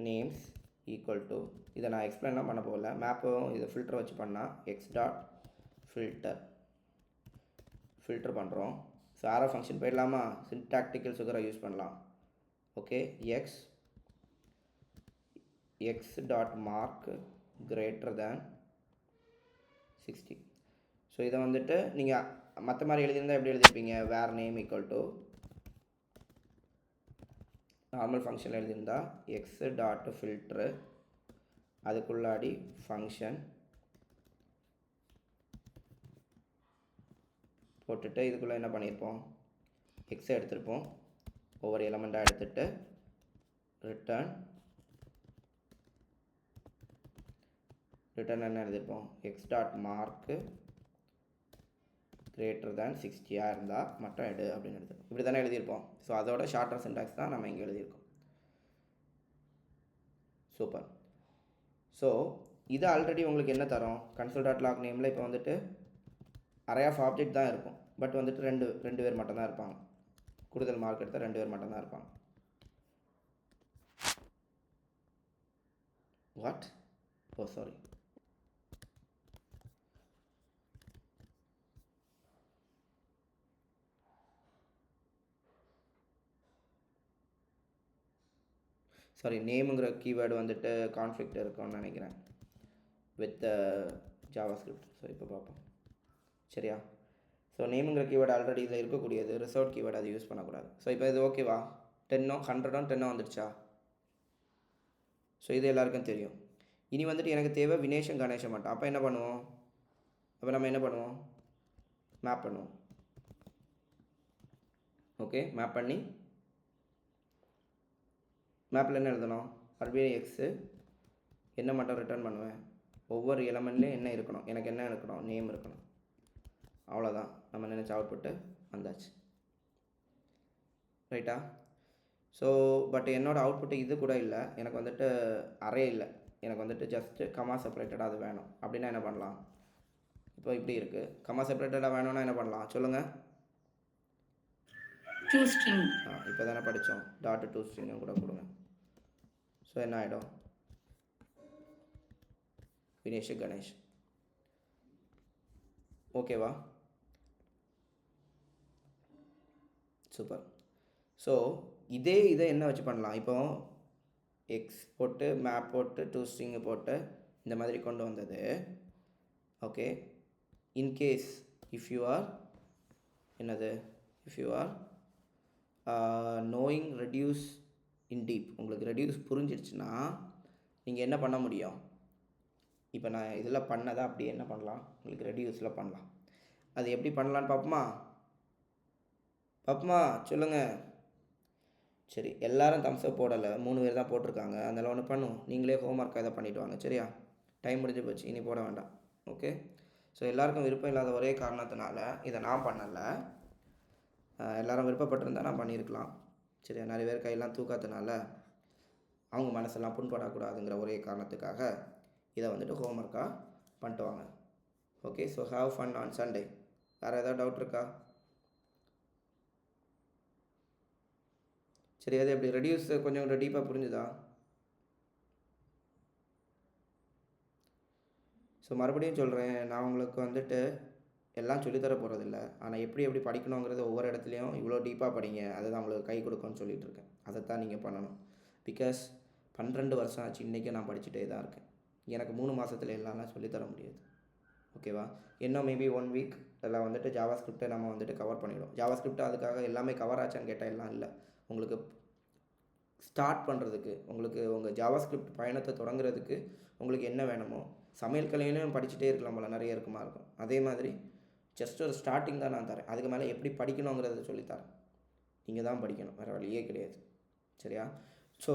நேம்ஸ் ஈக்குவல் டு, இதை நான் எக்ஸ்பிளைன்லாம் பண்ண போகல, மேப்பும் இதை ஃபில்டர் வச்சு பண்ணால் ஃபில்டர் பண்ணுறோம். ஸோ ஆரோ ஃபங்க்ஷன் போயிடலாமா, சின்டாக்டிக்கல் சுகரை யூஸ் பண்ணலாம். Okay, X dot mark greater than 60. So இதை வந்துட்டு நீங்கள் மற்ற மாதிரி எழுதியிருந்தால் எப்படி எழுதியிருப்பீங்க, where name equal to normal function எழுதியிருந்தால் எக்ஸ் டாட் ஃபில்ட்ரு அதுக்குள்ளாடி ஃபங்க்ஷன் போட்டுட்டு இதுக்குள்ளே என்ன பண்ணியிருப்போம், எக்ஸை எடுத்திருப்போம், ஒவ்வொரு எலமெண்ட்டாக எடுத்துகிட்டு ரிட்டர்ன் என்ன எழுதியிருப்போம், X dot mark greater than 60 இருந்தால் மட்டும் எடு அப்படின்னு எழுது. இப்படி தானே எழுதியிருப்போம். ஸோ அதோட ஷார்ட்டர் சின்டாக்ஸ் தான் நம்ம இங்கே எழுதியிருக்கோம். சூப்பர். ஸோ இது ஆல்ரெடி உங்களுக்கு என்ன தரும், கன்சோல் டாட் லாக் நேமில் இப்போ வந்துட்டு அரே ஆஃப் ஆப்ஜெக்ட் தான் இருக்கும். பட் வந்துட்டு ரெண்டு பேர் மட்டும்தான் இருப்பாங்க. கூடுதல் மார்க் எடுத்தால் 2 பேர் மட்டும்தான் இருப்பாங்க. வாட்? Oh sorry. சாரி, நேமுங்கிற கீவேர்டு வந்துட்டு கான்ஃப்ளிக்ட் இருக்கும்னு நினைக்கிறேன் வித் ஜாவாஸ்கிரிப்ட். ஸோ இப்போ பார்ப்போம். சரியா? ஸோ நேமுங்கிற கீவேர்டு ஆல்ரெடி இதில் இருக்கக்கூடியது, ரிசர்வ் கீவேர்டு அதை யூஸ் பண்ணக்கூடாது. ஸோ இப்போ இது ஓகேவா? 100 வந்துடுச்சா? ஸோ இது எல்லாருக்கும் தெரியும். இனி வந்துட்டு எனக்கு தேவை வினேஷன் கணேஷன் மட்டும். அப்போ என்ன பண்ணுவோம்? நம்ம என்ன பண்ணுவோம்? மேப் பண்ணுவோம். ஓகே, மேப் பண்ணி மேப்பில் என்ன எழுதணும்? மறுபடியும் எக்ஸு என்ன மட்டும் ரிட்டர்ன் பண்ணுவேன்? ஒவ்வொரு எலமெண்ட்லேயும் என்ன இருக்கணும்? எனக்கு என்ன இருக்கணும்? நேம் இருக்கணும். அவ்வளோதான். நம்ம நினச்ச அவுட்புட்டு வந்தாச்சு. ரைட்டா? ஸோ பட் என்னோடய அவுட்புட்டு இது கூட இல்லை. எனக்கு வந்துட்டு அரே இல்லை. எனக்கு வந்துட்டு ஜஸ்ட்டு கமா செப்பரேட்டடாக அது வேணும். அப்படின்னா என்ன பண்ணலாம்? இப்போ இப்படி இருக்குது. கமா செப்பரேட்டடாக வேணும்னா என்ன பண்ணலாம் சொல்லுங்கள்? toString. இப்போ தானே படித்தோம். .toString கூட கொடுங்க. ஸோ என்ன ஆகிடும்? வினேஷ் கணேஷ். ஓகேவா? சூப்பர். ஸோ இதை என்ன வச்சு பண்ணலாம்? இப்போ எக்ஸ் போட்டு மேப் போட்டு toString போட்டு இந்த மாதிரி கொண்டு வந்தது. Okay, in case if you are என்னது if you are knowing reduce in deep, உங்களுக்கு ரெடியூஸ் புரிஞ்சிடுச்சுன்னா நீங்கள் என்ன பண்ண முடியும்? இப்போ நான் இதில் பண்ணதை அப்படியே என்ன பண்ணலாம்? உங்களுக்கு ரெடியூஸில் பண்ணலாம். அது எப்படி பண்ணலான்னு பார்ப்போமா? சொல்லுங்கள். சரி, எல்லாரும் தம்ஸ்அப் போடலை, 3 பேர் தான் போட்டிருக்காங்க. அதனால் ஒன்று பண்ணுவோம். நீங்களே ஹோம்ஒர்க் எதை பண்ணிவிட்டு வாங்க. சரியா? டைம் முடிஞ்சு போச்சு, இனி போட வேண்டாம். ஓகே. ஸோ எல்லாருக்கும் விருப்பம் இல்லாத ஒரே காரணத்தினால இதை நான் பண்ணலை. எல்லோரும் விருப்பப்பட்டிருந்தால் நான் பண்ணியிருக்கலாம். சரியா? நிறைய பேர் கையெல்லாம் தூக்காதனால அவங்க மனசெல்லாம் புண்படக்கூடாதுங்கிற ஒரே காரணத்துக்காக இதை வந்துட்டு ஹோம்ஒர்க்காக பண்ணிட்டு வாங்க. Okay. So have fun on Sunday. வேறு ஏதாவது டவுட் இருக்கா? சரி, அது எப்படி ரெடியூஸ் கொஞ்சம் டீப்பாக புரிஞ்சுதா? ஸோ மறுபடியும் சொல்கிறேன், நான் உங்களுக்கு வந்துட்டு எல்லாம் சொல்லித்தர போகிறதில்ல. ஆனால் எப்படி படிக்கணுங்கிறது ஒவ்வொரு இடத்துலையும் இவ்வளோ டீப்பாக படிங்க, அதுதான் உங்களுக்கு கை கொடுக்கும்னு சொல்லிகிட்டு இருக்கேன். அதைத்தான் நீங்கள் பண்ணணும். பிகாஸ் 12 வருஷம் ஆச்சு, இன்றைக்கும் நான் படிச்சுட்டே தான் இருக்கேன். எனக்கு 3 மாதத்தில் எல்லாம் சொல்லித்தர முடியாது. ஓகேவா? இன்னும் மேபி 1 வீக் எல்லாம் வந்துட்டு ஜாவாஸ்கிரிப்டை நம்ம வந்துட்டு கவர் பண்ணிவிடும். ஜாவாஸ்கிரிப்ட் அதுக்காக எல்லாமே கவர் ஆச்சான்னு கேட்டால் எல்லாம் இல்லை. உங்களுக்கு ஸ்டார்ட் பண்ணுறதுக்கு, உங்களுக்கு உங்கள் ஜாவாஸ்கிரிப்ட் பயணத்தை தொடங்குறதுக்கு உங்களுக்கு என்ன வேணுமோ, சமையல் கலையிலையும் படிச்சுட்டே இருக்கலாம் போல், நிறைய இருக்கும். அதே மாதிரி ஜஸ்ட் ஒரு ஸ்டார்டிங் தான் நான் தரேன். அதுக்கு மேலே எப்படி படிக்கணுங்கிறத சொல்லித்தரேன். நீங்கள் தான் படிக்கணும், வேறு வழியே கிடையாது. சரியா? ஸோ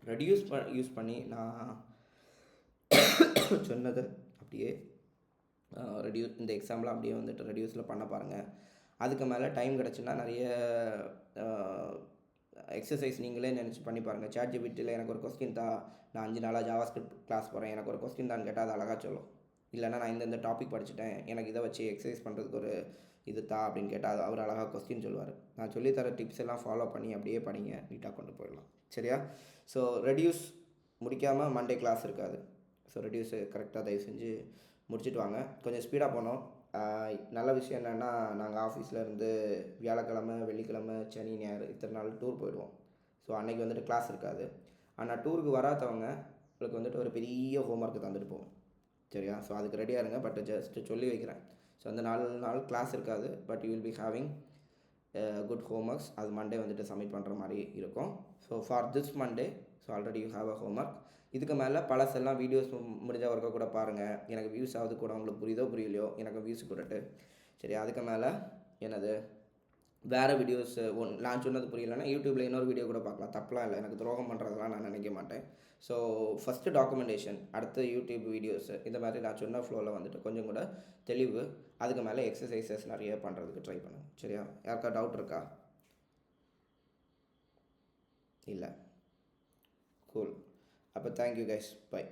ரெடியூஸ் யூஸ் பண்ணி நான் சொன்னது அப்படியே இந்த எக்ஸாம்பிள் அப்படியே வந்துட்டு ரெடியூஸில் பண்ண பாருங்கள். அதுக்கு மேலே டைம் கிடச்சுன்னா நிறைய எக்ஸசைஸ் நீங்களே நினச்சி பண்ணி பாருங்கள். ChatGPTயில் எனக்கு ஒரு கொஸ்டின் தான், நான் 5 நாளாக ஜாவாஸ்கிரிப்ட் கிளாஸ் போகிறேன், எனக்கு ஒரு கொஸ்டின் தான் கேட்டால் அது அழகாக சொல்லும். இல்லைனா நான் இந்த டாபிக் படிச்சுட்டேன், எனக்கு இதை வச்சு எக்ஸசைஸ் பண்ணுறதுக்கு ஒரு இது தான் அப்படின்னு கேட்டால் அவர் அழகாக கொஸ்டின் சொல்லுவார். நான் சொல்லித்தர டிப்ஸ் எல்லாம் ஃபாலோ பண்ணி அப்படியே படிங்க, நீட்டாக கொண்டு போயிடலாம். சரியா? ஸோ ரெடியூஸ் முடிக்காமல் மண்டே கிளாஸ் இருக்காது. ஸோ ரெடியூஸு கரெக்டாக தயவு செஞ்சு முடிச்சுட்டு வாங்க. கொஞ்சம் ஸ்பீடாக போனோம். நல்ல விஷயம் என்னென்னா, நாங்கள் ஆஃபீஸில் இருந்து வியாழக்கிழமை, வெள்ளிக்கிழமை, சனி, ஞாயிறு இத்தனை நாள் டூர் போயிடுவோம். ஸோ அன்றைக்கி வந்துட்டு கிளாஸ் இருக்காது. ஆனால் டூருக்கு வராதவங்க உங்களுக்கு வந்துட்டு ஒரு பெரிய ஹோம்ஒர்க்கு தந்துட்டு போவோம். சரியா? ஸோ அதுக்கு ரெடியாக இருங்க. பட் ஜஸ்ட்டு சொல்லி வைக்கிறேன். ஸோ அந்த 4 நாள் கிளாஸ் இருக்காது. But you will be having good homeworks. அது மண்டே வந்துட்டு சப்மிட் பண்ணுற மாதிரி இருக்கும். So for this Monday, so already you have a homework. இதுக்கு மேலே பழசெல்லாம் வீடியோஸ் முடிஞ்ச ஒர்க்கை கூட பாருங்கள். எனக்கு வியூஸ் ஆகுது கூட, உங்களுக்கு புரியுதோ புரியலையோ, எனக்கு வியூஸ் கூடட்டு. சரி, அதுக்கு மேலே என்னது வேறு வீடியோஸ் நான் சொன்னது புரியலைன்னா யூடியூப்பில் இன்னொரு வீடியோ கூட பார்க்கலாம். தப்பெலாம் இல்லை. எனக்கு துரோகம் பண்ணுறதெல்லாம் நான் நினைக்க மாட்டேன். ஸோ ஃபஸ்ட்டு டாக்குமெண்டேஷன், அடுத்து யூடியூப் வீடியோஸு, இந்த மாதிரி நான் சொன்ன ஃப்ளோவில் வந்துட்டு கொஞ்சம் கூட தெளிவு. அதுக்கு மேலே எக்ஸசைசஸ் நிறைய பண்ணுறதுக்கு ட்ரை பண்ணுங்கள். சரியா? யாருக்கா டவுட் இருக்கா? இல்லை. கூல். அப்போ தேங்க்யூ கைஸ். பை.